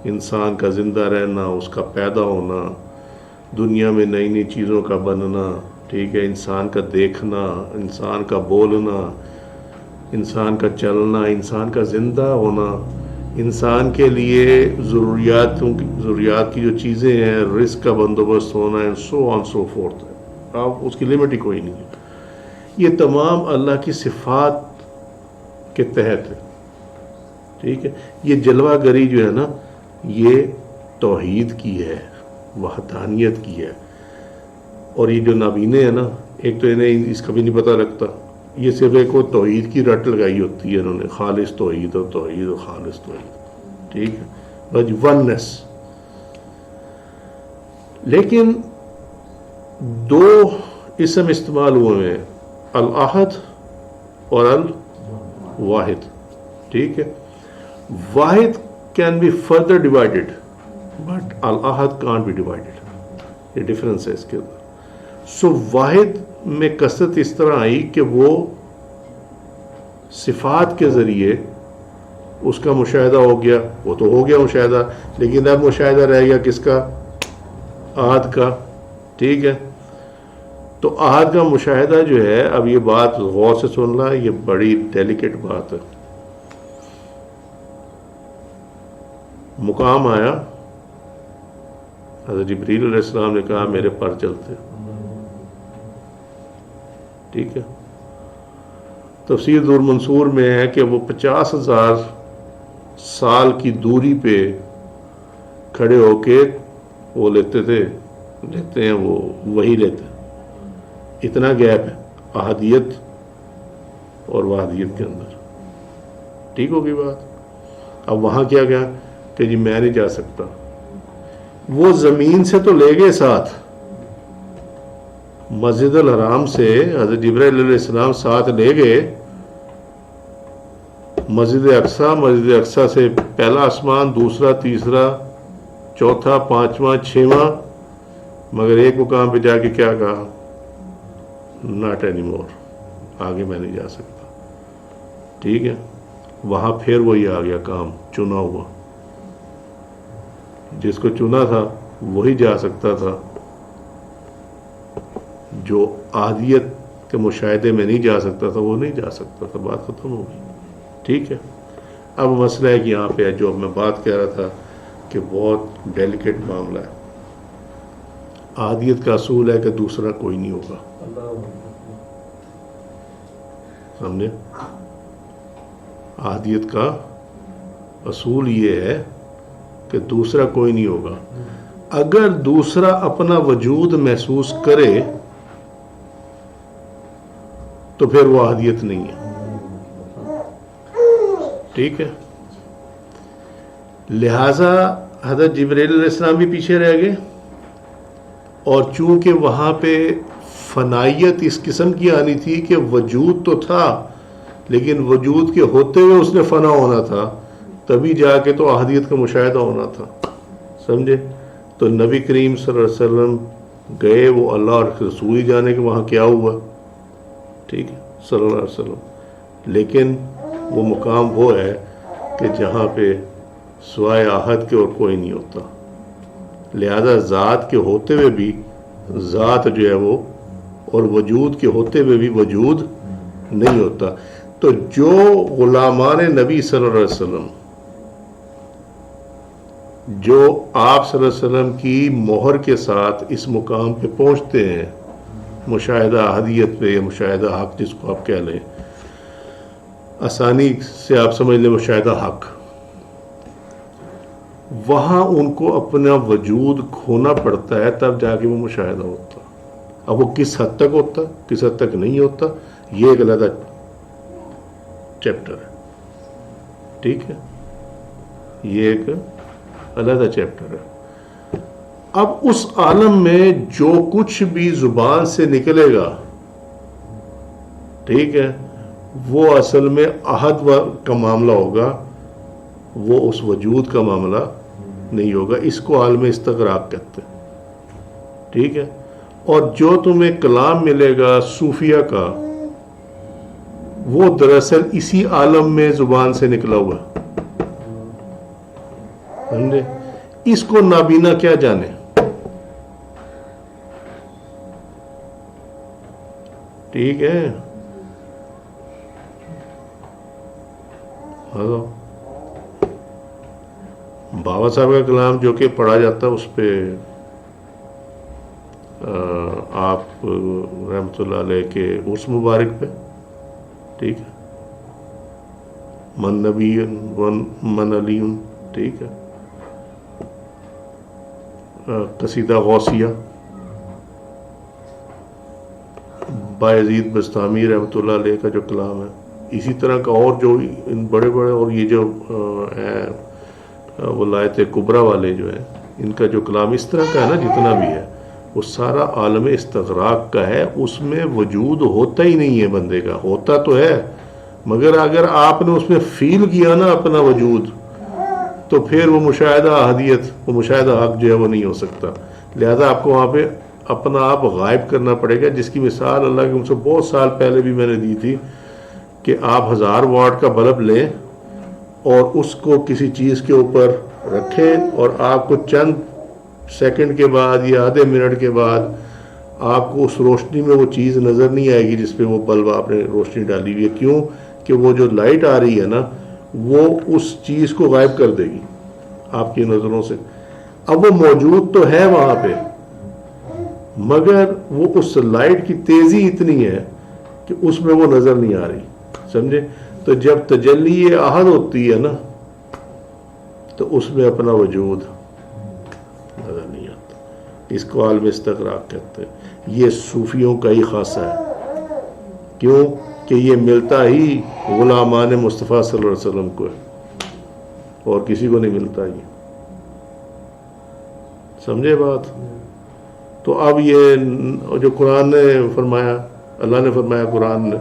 انسان کا زندہ رہنا، اس کا پیدا ہونا، دنیا میں نئی نئی چیزوں کا بننا، ٹھیک ہے، انسان کا دیکھنا، انسان کا بولنا، انسان کا چلنا، انسان کا زندہ ہونا، انسان کے لیے ضروریات کی جو چیزیں ہیں، رزق کا بندوبست ہونا، and so on so forth. آپ اس کی لمٹ ہی کوئی نہیں ہے. یہ تمام اللہ کی صفات کے تحت ہے، ٹھیک ہے. یہ جلوہ گری جو ہے نا یہ توحید کی ہے، وحدانیت کی ہے. اور یہ جو نابینے ہیں نا، ایک تو انہیں اس کا بھی نہیں پتہ لگتا، یہ صرف ایک وہ توحید کی رٹ لگائی ہوتی ہے انہوں نے، خالص توحید اور توحید اور خالص توحید، ٹھیک ہے، بس وننس. لیکن دو اسم استعمال ہوئے ہیں، الاحد اور الواحد، ٹھیک ہے. واحد can be further divided but الاحد کانٹ بی ڈیوائڈیڈ. یہ ڈفرینس ہے اس کے اندر. سو واحد میں کثرت اس طرح آئی کہ وہ صفات کے ذریعے اس کا مشاہدہ ہو گیا، وہ تو ہو گیا مشاہدہ، لیکن اب مشاہدہ رہ گیا کس کا؟ احد کا، ٹھیک ہے. تو احد کا مشاہدہ جو ہے، اب یہ بات غور سے سننا، یہ بڑی ڈیلیکیٹ بات ہے. مقام آیا، حضرت جبریل علیہ السلام نے کہا میرے پر چلتے، ٹھیک ہے. تفسیر دور منصور میں ہے کہ وہ 50,000 سال کی دوری پہ کھڑے ہو کے وہ لیتے ہیں، وہ وہی لیتے. اتنا گیپ ہے احدیت اور وحدیت کے اندر، ٹھیک ہوگی بات. اب وہاں کیا گیا کہ جی میں نہیں جا سکتا. وہ زمین سے تو لے گئے ساتھ، مسجد الحرام سے حضرت جبرائیل علیہ السلام ساتھ لے گئے، مسجد اقصیٰ سے پہلا آسمان، دوسرا، تیسرا، چوتھا، پانچواں، چھواں، مگر ایک مقام پہ جا کے کیا کہا؟ ناٹ اینی مور، آگے میں نہیں جا سکتا. ٹھیک ہے، وہاں پھر وہی آ گیا کام، چنا ہوا. جس کو چنا تھا وہی جا سکتا تھا، جو عادیت کے مشاہدے میں نہیں جا سکتا تھا وہ نہیں جا سکتا تھا. بات ختم ہو گئی. ٹھیک ہے، اب مسئلہ ہے کہ یہاں پہ جو میں بات کہہ رہا تھا کہ بہت ڈیلیکیٹ معاملہ ہے. عادیت کا اصول ہے کہ دوسرا کوئی نہیں ہوگا. سمجھے؟ عادیت کا اصول یہ ہے کہ دوسرا کوئی نہیں ہوگا. اگر دوسرا اپنا وجود محسوس کرے تو پھر وہ عادیت نہیں ہے. ٹھیک ہے، لہذا حضرت جبرائیل علیہ السلام بھی پیچھے رہ گئے، اور چونکہ وہاں پہ فنائیت اس قسم کی آنی تھی کہ وجود تو تھا لیکن وجود کے ہوتے ہوئے اس نے فنا ہونا تھا، تبھی جا کے تو احدیت کا مشاہدہ ہونا تھا. سمجھے؟ تو نبی کریم صلی اللہ علیہ وسلم گئے، وہ اللہ اور رسول ہی جانے کہ وہاں کیا ہوا. ٹھیک ہے، صلی اللہ علیہ وسلم. لیکن وہ مقام وہ ہے کہ جہاں پہ سوائے احد کے اور کوئی نہیں ہوتا. لہذا ذات کے ہوتے ہوئے بھی ذات جو ہے وہ، اور وجود کے ہوتے ہوئے بھی وجود نہیں ہوتا. تو جو غلامان نبی صلی اللہ علیہ وسلم، جو آپ صلی اللہ علیہ وسلم کی مہر کے ساتھ اس مقام پہ پہنچتے ہیں، مشاہدہ احدیت پہ یا مشاہدہ حق جس کو آپ کہہ لیں، آسانی سے آپ سمجھ لیں مشاہدہ حق، وہاں ان کو اپنا وجود کھونا پڑتا ہے، تب جا کے وہ مشاہدہ ہوتا. اب وہ کس حد تک ہوتا، کس حد تک نہیں ہوتا، یہ ایک علیحدہ چیپٹر ہے. ٹھیک ہے، یہ ایک علیحدہ چیپٹر ہے. اب اس عالم میں جو کچھ بھی زبان سے نکلے گا، ٹھیک ہے، وہ اصل میں احد کا معاملہ ہوگا، وہ اس وجود کا معاملہ نہیں ہوگا. اس کو عالم استغراق کہتے ہیں. ٹھیک ہے، اور جو تمہیں کلام ملے گا صوفیہ کا، وہ دراصل اسی عالم میں زبان سے نکلا ہوا. سمجھے؟ اس کو نابینا کیا جانے. ٹھیک ہے، بابا صاحب کا کلام جو کہ پڑھا جاتا ہے، اس پہ آپ رحمۃ اللہ علیہ کے عرس مبارک پہ، ٹھیک ہے، من نبی من علی، ٹھیک ہے، قصیدہ غوثیہ بایزید بستامی رحمۃ اللہ علیہ کا جو کلام ہے، اسی طرح کا اور جو ان بڑے بڑے، اور یہ جو ولایت کبریٰ والے جو ہیں، ان کا جو کلام اس طرح کا ہے نا، جتنا بھی ہے وہ سارا عالم استغراق کا ہے. اس میں وجود ہوتا ہی نہیں ہے بندے کا، ہوتا تو ہے مگر اگر آپ نے اس میں فیل کیا نا اپنا وجود، تو پھر وہ مشاہدہ احدیت، وہ مشاہدہ حق جو ہے وہ نہیں ہو سکتا. لہذا آپ کو وہاں پہ اپنا آپ غائب کرنا پڑے گا، جس کی مثال اللہ کے مجھ سے بہت سال پہلے بھی میں نے دی تھی کہ آپ 1000 واٹ کا بلب لیں اور اس کو کسی چیز کے اوپر رکھیں، اور آپ کو چند سیکنڈ کے بعد یا آدھے منٹ کے بعد آپ کو اس روشنی میں وہ چیز نظر نہیں آئے گی جس پہ وہ بلب آپ نے روشنی ڈالی ہوئی ہے. کیوں کہ وہ جو لائٹ آ رہی ہے نا، وہ اس چیز کو غائب کر دے گی آپ کی نظروں سے. اب وہ موجود تو ہے وہاں پہ، مگر وہ اس لائٹ کی تیزی اتنی ہے کہ اس میں وہ نظر نہیں آ رہی. سمجھے؟ تو جب تجلی احد ہوتی ہے نا، تو اس میں اپنا وجود نظر نہیں آتا. اس کو عالم استغراق کہتے ہیں. یہ صوفیوں کا ہی خاصہ ہے. کیوں کہ یہ ملتا ہی غلامان مصطفیٰ صلی اللہ علیہ وسلم کو ہے، اور کسی کو نہیں ملتا. یہ سمجھے بات؟ تو اب یہ جو قرآن نے فرمایا، اللہ نے فرمایا قرآن نے،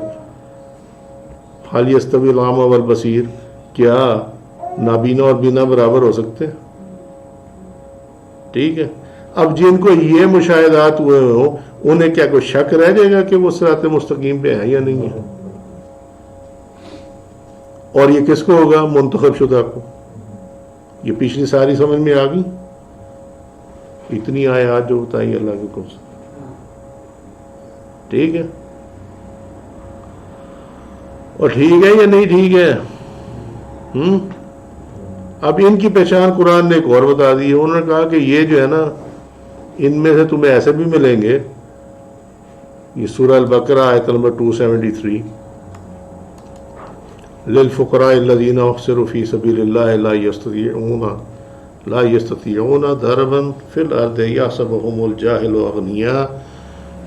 حال یستوی العامی والبصیر، کیا نابینا اور بینا برابر ہو سکتے ہیں؟ ٹھیک ہے. اب جن کو یہ مشاہدات ہوئے ہوں انہیں کیا کوئی شک رہ جائے گا کہ وہ صراط مستقیم پہ ہے یا نہیں ہے؟ اور یہ کس کو ہوگا؟ منتخب شدہ کو. یہ پچھلی ساری سمجھ میں آ گئی؟ اتنی آیات جو بتائی اللہ کے حکم سے. ٹھیک ہے. اور ٹھیک ہے یا نہیں ٹھیک ہے؟ اب ان کی پہچان قرآن نے ایک اور بتا دی ہے. انہوں نے کہا کہ یہ جو ہے نا، ان میں سے تمہیں ایسے بھی ملیں گے. یہ سورہ البقرہ آیت نمبر 273، للفقراء الذین احصروا فی سبیل اللہ لا یستطیعون ضربا فی الارض یحسبهم الجاہل اغنیاء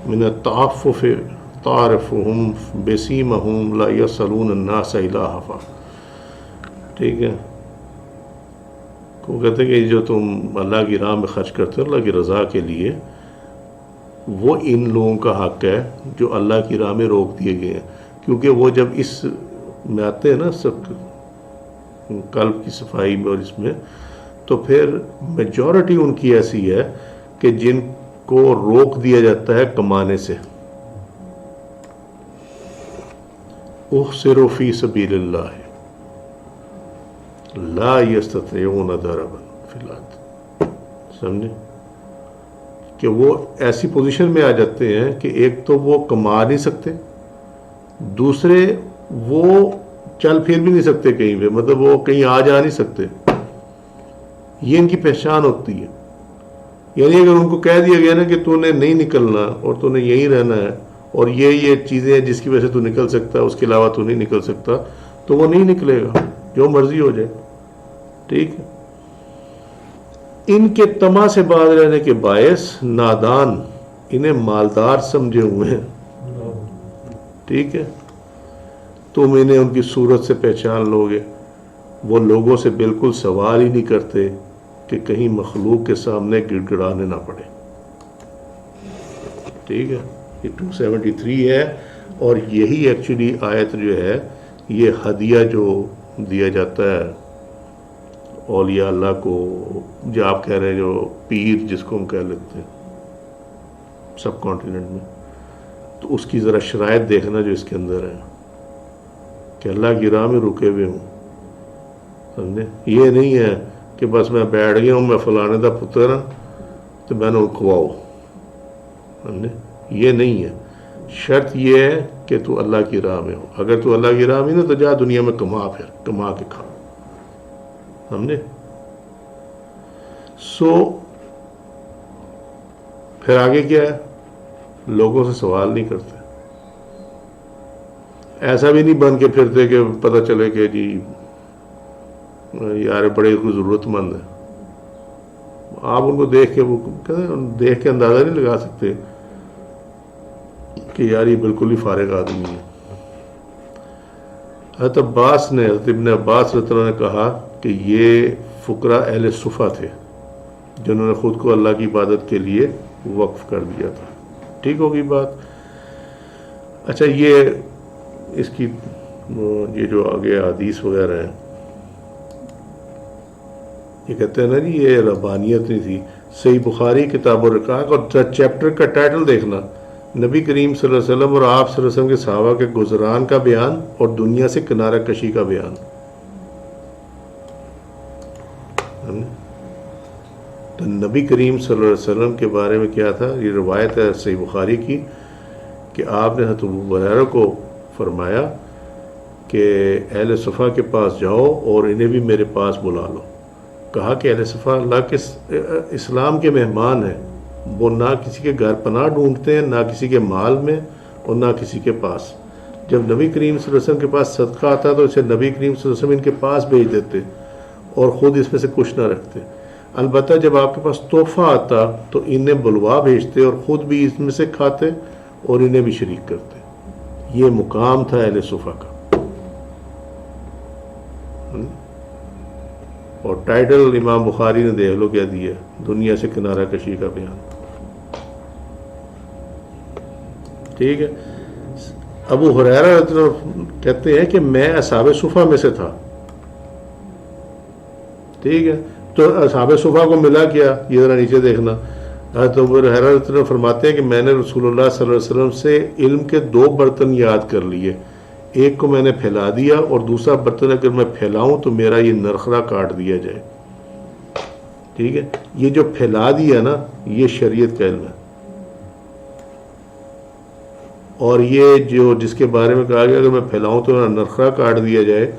من التعفف تعرفهم بسیمہم لا یصلون الناس الہفا. ٹھیک ہے. وہ کہتے ہیں کہ جو تم اللہ کی راہ میں خرچ کرتے ہو اللہ کی رضا کے لیے، وہ ان لوگوں کا حق ہے جو اللہ کی راہ میں روک دیے گئے ہیں. کیونکہ وہ جب اس میں آتے ہیں نا، سب قلب کی صفائی میں اور اس میں، تو پھر میجورٹی ان کی ایسی ہے کہ جن کو روک دیا جاتا ہے کمانے سے. احصروا فی سبیل اللہ لا یستطیعون ضربا فی الارض. سمجھے کہ وہ ایسی پوزیشن میں آ جاتے ہیں کہ ایک تو وہ کما نہیں سکتے، دوسرے وہ چل پھر بھی نہیں سکتے کہیں پہ، مطلب وہ کہیں آ جا نہیں سکتے. یہ ان کی پہچان ہوتی ہے. یعنی اگر ان کو کہہ دیا گیا نا کہ تو نے نہیں نکلنا اور تو نے یہیں رہنا ہے، اور یہ چیزیں ہیں جس کی وجہ سے تو نکل سکتا ہے، اس کے علاوہ تو نہیں نکل سکتا، تو وہ نہیں نکلے گا جو مرضی ہو جائے. ٹھیک ہے. ان کے طمع سے باز رہنے کے باعث نادان انہیں مالدار سمجھے ہوئے ہیں. ٹھیک ہے. تم انہیں ان کی صورت سے پہچان لو گے. وہ لوگوں سے بالکل سوال ہی نہیں کرتے کہ کہیں مخلوق کے سامنے گڑ گڑانے نہ پڑے. ٹھیک ہے. یہ 273 ہے. اور یہی ایکچولی آیت جو ہے، یہ ہدیہ جو دیا جاتا ہے اولیاء اللہ کو، جو آپ کہہ رہے ہیں جو پیر جس کو ہم کہہ لیتے ہیں سب کانٹیننٹ میں، تو اس کی ذرا شرائط دیکھنا جو اس کے اندر ہے کہ اللہ کی راہ میں رکے ہوئے ہوں. سمجھے؟ یہ نہیں ہے کہ بس میں بیٹھ گیا ہوں، میں فلانے دا پتر ہوں تو میں نے کھواؤ. سمجھے؟ یہ نہیں ہے. شرط یہ ہے کہ تو اللہ کی راہ میں ہو. اگر تو اللہ کی راہ میں نہیں تو جا دنیا میں کما، پھر کما کے کھا. سمجھے؟ پھر آگے کیا ہے؟ لوگوں سے سوال نہیں کرتے. ایسا بھی نہیں بن کے پھرتے کہ پتہ چلے کہ جی یار بڑے کوئی ضرورت مند ہے. آپ ان کو دیکھ کے، وہ دیکھ کے اندازہ نہیں لگا سکتے کہ یار یہ بالکل ہی فارغ آدمی ہے. حضرت عباس نے، حضرت ابن عباس رضی اللہ عنہ نے کہا کہ یہ فقراء اہل صفہ تھے جنہوں نے خود کو اللہ کی عبادت کے لیے وقف کر دیا تھا. ٹھیک ہوگی بات؟ اچھا، یہ اس کی یہ جو آگے حدیث وغیرہ ہیں، یہ کہتے ہیں نا جی یہ ربانیت نہیں تھی. صحیح بخاری کتاب الرقاق اور چیپٹر کا ٹائٹل دیکھنا، نبی کریم صلی اللہ علیہ وسلم اور آپ صلی اللہ علیہ وسلم کے صحابہ کے گزران کا بیان اور دنیا سے کنارہ کشی کا بیان. تو نبی کریم صلی اللہ علیہ وسلم کے بارے میں کیا تھا؟ یہ روایت ہے صحیح بخاری کی کہ آپ نے حضرت ابو ہریرہ کو فرمایا کہ اہل صفا کے پاس جاؤ اور انہیں بھی میرے پاس بلا لو. کہا کہ اہل صفا اللہ کے اسلام کے مہمان ہیں. وہ نہ کسی کے گھر پناہ ڈھونڈتے ہیں، نہ کسی کے مال میں اور نہ کسی کے پاس. جب نبی کریم صلی اللہ علیہ وسلم کے پاس صدقہ آتا تو اسے نبی کریم صلی اللہ علیہ وسلم ان کے پاس بھیج دیتے اور خود اس میں سے کچھ نہ رکھتے. البتہ جب آپ کے پاس تحفہ آتا تو انہیں بلوا بھیجتے اور خود بھی اس میں سے کھاتے اور انہیں بھی شریک کرتے. یہ مقام تھا اہل صفا کا. اور ٹائٹل امام بخاری نے دیکھ لو کیا دیا، دنیا سے کنارہ کشی کا بیان. ٹھیک ہے. ابو ہریرہ رضی اللہ عنہ کہتے ہیں کہ میں اصحاب صفہ میں سے تھا. ٹھیک ہے, تو اصحاب صفہ کو ملا کیا, یہ ذرا نیچے دیکھنا. حضرت ابو ہریرہ رضی اللہ عنہ فرماتے ہیں کہ میں نے رسول اللہ صلی اللہ علیہ وسلم سے علم کے 2 برتن یاد کر لیے, ایک کو میں نے پھیلا دیا اور دوسرا برتن اگر میں پھیلاؤں تو میرا یہ نرخرا کاٹ دیا جائے. ٹھیک ہے, یہ جو پھیلا دیا نا یہ شریعت کا علم ہے, اور یہ جو جس کے بارے میں کہا گیا اگر میں پھیلاؤں تو میرا نرخرا کاٹ دیا جائے,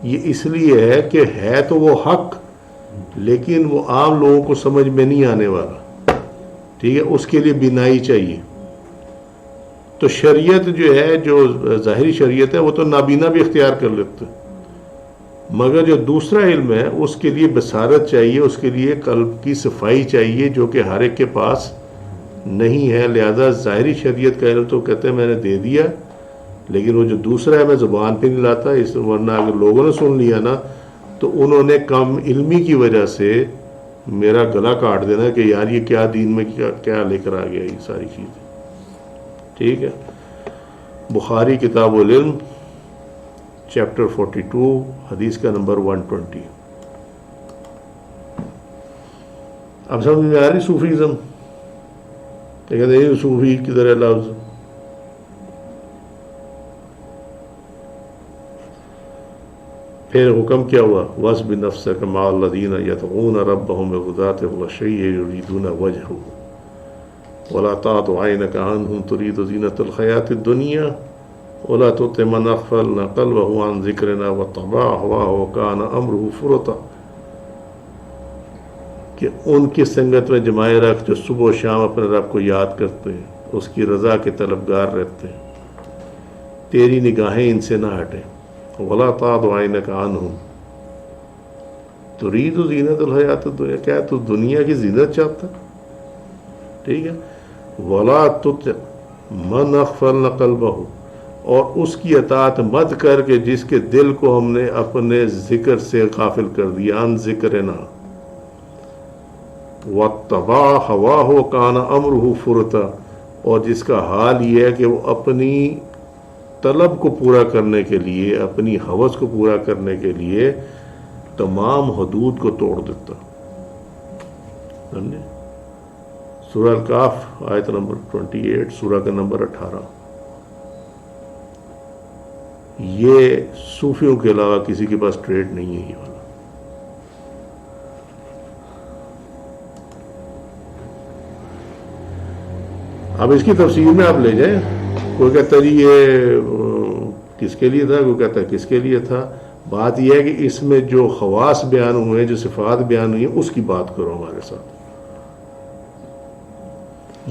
یہ اس لیے ہے کہ ہے تو وہ حق لیکن وہ عام لوگوں کو سمجھ میں نہیں آنے والا. ٹھیک ہے, اس کے لیے بینائی چاہیے. تو شریعت جو ہے, جو ظاہری شریعت ہے, وہ تو نابینا بھی اختیار کر لیتے, مگر جو دوسرا علم ہے اس کے لیے بصارت چاہیے, اس کے لیے قلب کی صفائی چاہیے, جو کہ ہر ایک کے پاس نہیں ہے. لہذا ظاہری شریعت کا علم تو کہتے ہیں میں نے دے دیا, لیکن وہ جو دوسرا ہے میں زبان پہ نہیں لاتا, اس ورنہ اگر لوگوں نے سن لیا نا تو انہوں نے کم علمی کی وجہ سے میرا گلا کاٹ دینا کہ یار یہ کیا دین میں کیا لے کر آ گیا یہ ساری چیزیں. ٹھیک ہے, بخاری کتاب العلم چیپٹر 42 حدیث کا نمبر 120. اب سمجھ میں آ رہی صوفیزم؟ کہتے ہیں صوفی کدھر ہے لفظ؟ پھر حکم کیا ہوا, وَاصْبِرْ نَفْسَكَ مَعَ الَّذِينَ يَدْعُونَ رَبَّهُم بِالْغَدَاةِ وَالْعَشِيِّ يُرِيدُونَ وَجْهَهُ وَلَا تَعْدُ عَيْنَكَ عَنْهُمْ تُرِيدُ زِينَةَ الْحَيَاةِ الدُّنْيَا وَلَا تُطِعْ مَنْ أَغْفَلْنَا قَلْبَهُ عَنْ ذِكْرِنَا وَاتَّبَعَ هَوَاهُ وَكَانَ أَمْرُهُ فُرُطًا, کہ ان کی سنگت میں جمائے رکھ جو صبح و شام اپنے رب کو یاد کرتے ہیں, اس کی رضا کے طلبگار رہتے ہیں, تیری نگاہیں ان سے نہ ہٹیں. وَلَا تَعْدُ عَيْنَكَ عَنْهُمْ تُرِيدُ زِينَةَ الْحَيَاةِ الدُّنْيَا, کیا تو دنیا کی زینت چاہتا؟ ٹھیک ہے, وَلَا تُطِعْ مَنْ أَغْفَلْنَا قَلْبَهُ, اور اس کی اطاعت مت کر کے جس کے دل کو ہم نے اپنے ذکر سے غافل کر دیا, عن ذکرنا, وَاتَّبَعَ هَوَاهُ وَكَانَ أَمْرُهُ فُرُطًا, اور جس کا حال یہ ہے کہ وہ اپنی طلب کو پورا کرنے کے لیے, اپنی ہوس کو پورا کرنے کے لیے تمام حدود کو توڑ دیتا. سمجھے؟ سورہ الکاف آیت نمبر 28, سورہ کا نمبر 18. یہ صوفیوں کے علاوہ کسی کے پاس ٹریڈ نہیں ہے یہ والا. اب اس کی تفسیر میں آپ لے جائیں, کوئی کہتا ہے جی یہ کس کے لیے تھا, کوئی کہتا ہے کس کے لیے تھا. بات یہ ہے کہ اس میں جو خواص بیان ہوئے, جو صفات بیان ہوئی ہیں, اس کی بات کرو ہمارے ساتھ.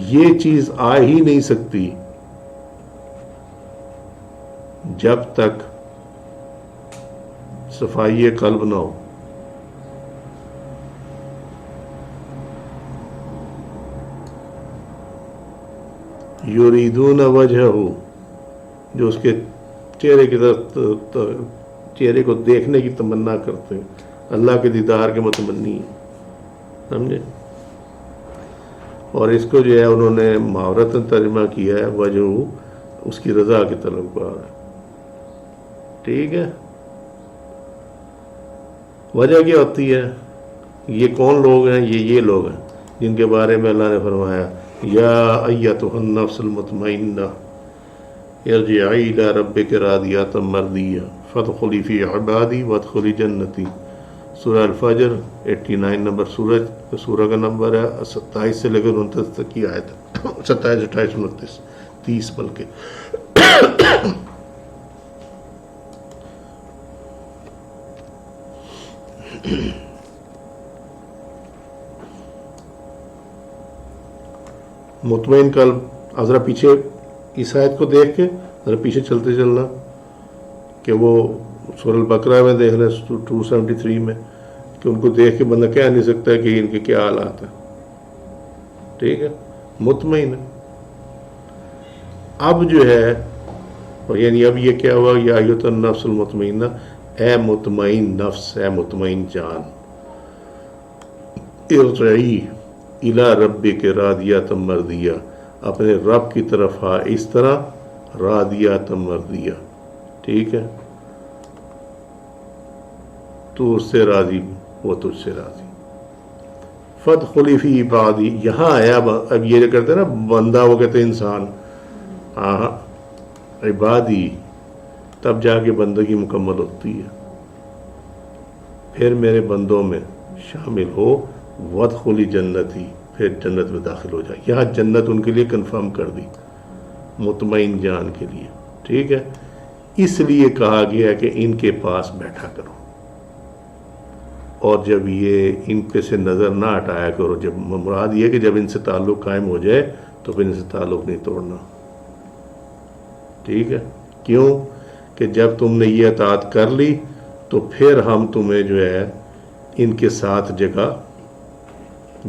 یہ چیز آ ہی نہیں سکتی جب تک صفائی قلب نہ ہو. یریدون وجہہ, جو اس کے چہرے کی طرف چہرے کو دیکھنے کی تمنا کرتے ہیں, اللہ کے دیدار کے متمنی ہیں. سمجھے؟ اور اس کو جو ہے انہوں نے محاورتاً ترجمہ کیا ہے وجہ, اس کی رضا کی طلبگار ہے. ٹھیک ہے, وجہ کیا ہوتی ہے؟ یہ کون لوگ ہیں؟ یہ لوگ ہیں جن کے بارے میں اللہ نے فرمایا یا ایتھا النفس المطمئنہ ارجعی الی ربک راضیۃ مرضیہ فادخلی فی عبادی وادخلی جنتی. سورہ الفجر 89 نمبر سورہ کا نمبر ہے, 27 سے لے کر 29 تک کی آیت, 27, 28, 29, 30 بلکہ. مطمئن قلب. اب ذرا پیچھے اس آیت کو دیکھ کے ذرا پیچھے چلتے چلنا کہ وہ سورہ البقرہ میں دیکھ لیں 273 میں, کہ ان کو دیکھ کے بندہ کہہ نہیں سکتا کہ ان کے کیا حالات ہیں. ٹھیک ہے, مطمئن. اب جو ہے یعنی اب یہ کیا ہوا, یا ایھا النفس المطمئنہ, اے مطمئن نفس, اے مطمئن جان, ارجعی الی ربک راضیۃ مرضیہ, اپنے رب کی طرف اس طرح راضیۃ مرضیہ، ٹھیک ہے، تو اس سے راضی، وہ تجھ سے راضی۔ فادخلی فی عبادی، یہاں آیا اب یہ جو کرتے ہیں نا بندہ، وہ کہتے ہیں انسان، ہاں عبادی، تب جا کے بندگی مکمل ہوتی ہے، پھر میرے بندوں میں شامل ہو، وادخلی جنتی، پھر جنت میں داخل ہو جائے۔ یہاں جنت ان کے لیے کنفرم کر دی، مطمئن جان کے لیے، ٹھیک ہے۔ اس لیے کہا گیا کہ ان کے پاس بیٹھا کرو، اور جب یہ ان پہ سے نظر نہ ہٹایا کرو، جب مراد یہ کہ جب ان سے تعلق قائم ہو جائے تو پھر ان سے تعلق نہیں توڑنا، ٹھیک ہے۔ کیوں کہ جب تم نے یہ اطاعت کر لی تو پھر ہم تمہیں جو ہے ان کے ساتھ جگہ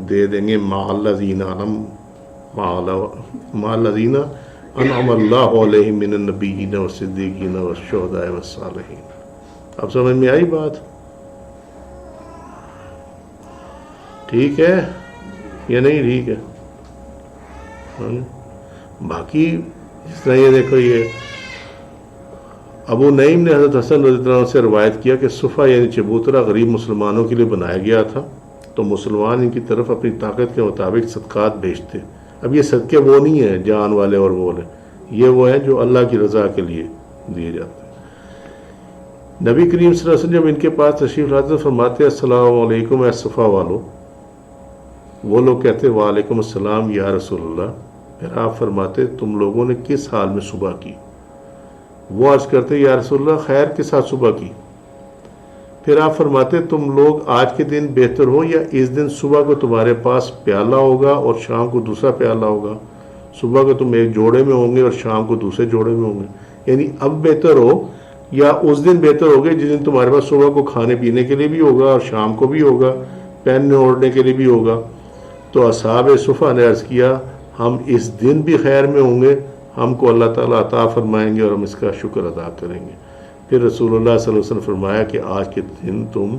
دے دیں گے، مع الذین انعم اللہ علیہم من النبیین والصدیقین والشہداء والصالحین۔ اب سمجھ میں آئی بات؟ ٹھیک ہے یا نہیں ٹھیک ہے؟ باقی جس طرح یہ دیکھو، یہ ابو نعیم نے حضرت حسن رضی اللہ عنہ سے روایت کیا کہ صفہ یعنی چبوترا غریب مسلمانوں کے لیے بنایا گیا تھا، تو مسلمان ان کی طرف اپنی طاقت کے مطابق صدقات بھیجتے۔ اب یہ صدقے وہ نہیں ہیں جان والے اور وہ والے، یہ وہ ہیں جو اللہ کی رضا کے لیے دیے جاتے ہیں۔ نبی کریم صلی اللہ علیہ وسلم جب ان کے پاس تشریف لاتے فرماتے السلام علیکم اے صفا والو، وہ لوگ کہتے وعلیکم السلام یا رسول اللہ۔ پھر آپ فرماتے تم لوگوں نے کس حال میں صبح کی؟ وہ عرض کرتے یا رسول اللہ خیر کے ساتھ صبح کی۔ پھر آپ فرماتے تم لوگ آج کے دن بہتر ہو یا اس دن صبح کو تمہارے پاس پیالہ ہوگا اور شام کو دوسرا پیالہ ہوگا، صبح کو تم ایک جوڑے میں ہوں گے اور شام کو دوسرے جوڑے میں ہوں گے، یعنی اب بہتر ہو یا اس دن بہتر ہوگے جس دن تمہارے پاس صبح کو کھانے پینے کے لیے بھی ہوگا اور شام کو بھی ہوگا، پہننے اوڑھنے کے لیے بھی ہوگا۔ تو اصحاب صفہ نے عرض کیا ہم اس دن بھی خیر میں ہوں گے، ہم کو اللہ تعالیٰ عطا فرمائیں گے اور ہم اس کا شکر ادا کریں گے۔ پھر رسول اللہ صلی اللہ علیہ وسلم فرمایا کہ آج کے دن تم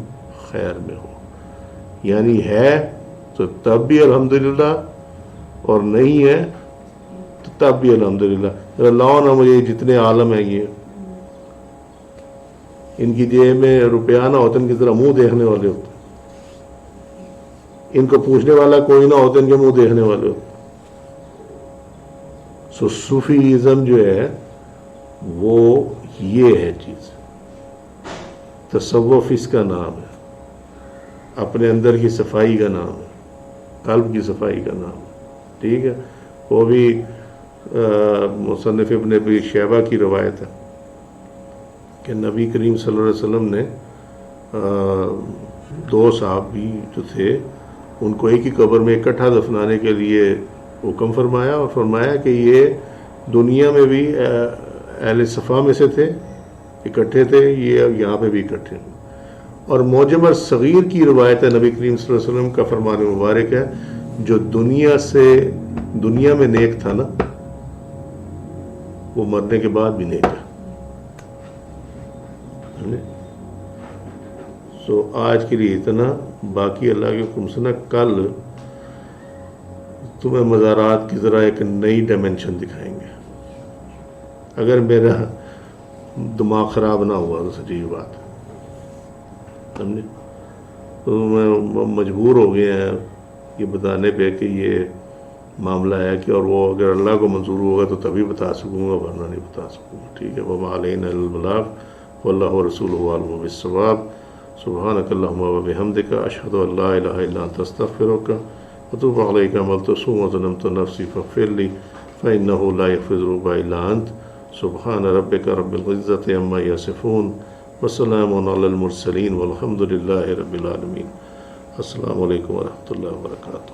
خیر میں ہو، یعنی ہے تو تب بھی الحمدللہ، اور نہیں ہے تو تب بھی الحمدللہ۔ اللہ نے مجھے جتنے عالم ہیں یہ ان کی جیب میں روپیہ نہ ہوتا، ان کی طرح منہ دیکھنے والے ہوتے، ان کو پوچھنے والا کوئی نہ ہوتا، ان کے منہ دیکھنے والے ہوتے۔ سو صوفیزم جو ہے وہ یہ ہے چیز، تصوف اس کا نام ہے، اپنے اندر کی صفائی کا نام ہے، قلب کی صفائی کا نام ہے، ٹھیک ہے۔ وہ بھی مصنف ابن ابی شیبہ کی روایت ہے کہ نبی کریم صلی اللہ علیہ وسلم نے دو صحابی جو تھے ان کو ایک ہی قبر میں اکٹھا دفنانے کے لیے حکم فرمایا، اور فرمایا کہ یہ دنیا میں بھی اہل صفا میں سے تھے، اکٹھے تھے، یہ یہاں پہ بھی اکٹھے ہیں۔ اور معجم الصغیر کی روایت ہے، نبی کریم صلی اللہ علیہ وسلم کا فرمان مبارک ہے جو دنیا میں نیک تھا نا، وہ مرنے کے بعد بھی نیک ہے۔ سو آج کے لیے اتنا، باقی اللہ کے حکم سے نا کل تمہیں مزارات کی ذرا ایک نئی ڈائمنشن دکھائیں گے، اگر میرا دماغ خراب نہ ہوا تو سچی بات سمجھے۔ تو میں مجبور ہو گئے ہیں یہ بتانے پہ کہ یہ معاملہ ہے کہ، اور وہ اگر اللہ کو منظور ہوگا تو تبھی بتا سکوں گا، ورنہ نہیں بتا سکوں گا، ٹھیک ہے۔ وما علینا الا البلاغ واللہ ورسولہ اعلم بالصواب۔ سبحانک اللہم وبحمدک، اشہد ان لا الہ الا انت، استغفرک واتوب الیک۔ عملت سوءا وظلمت نفسی فاغفر لی فانہ لا یغفر الذنوب الا انت۔ سبحان ربک رب العزۃ عما یصفون وسلام علی المرسلین والحمد للہ رب العالمین۔ السلام علیکم ورحمۃ اللہ وبرکاتہ۔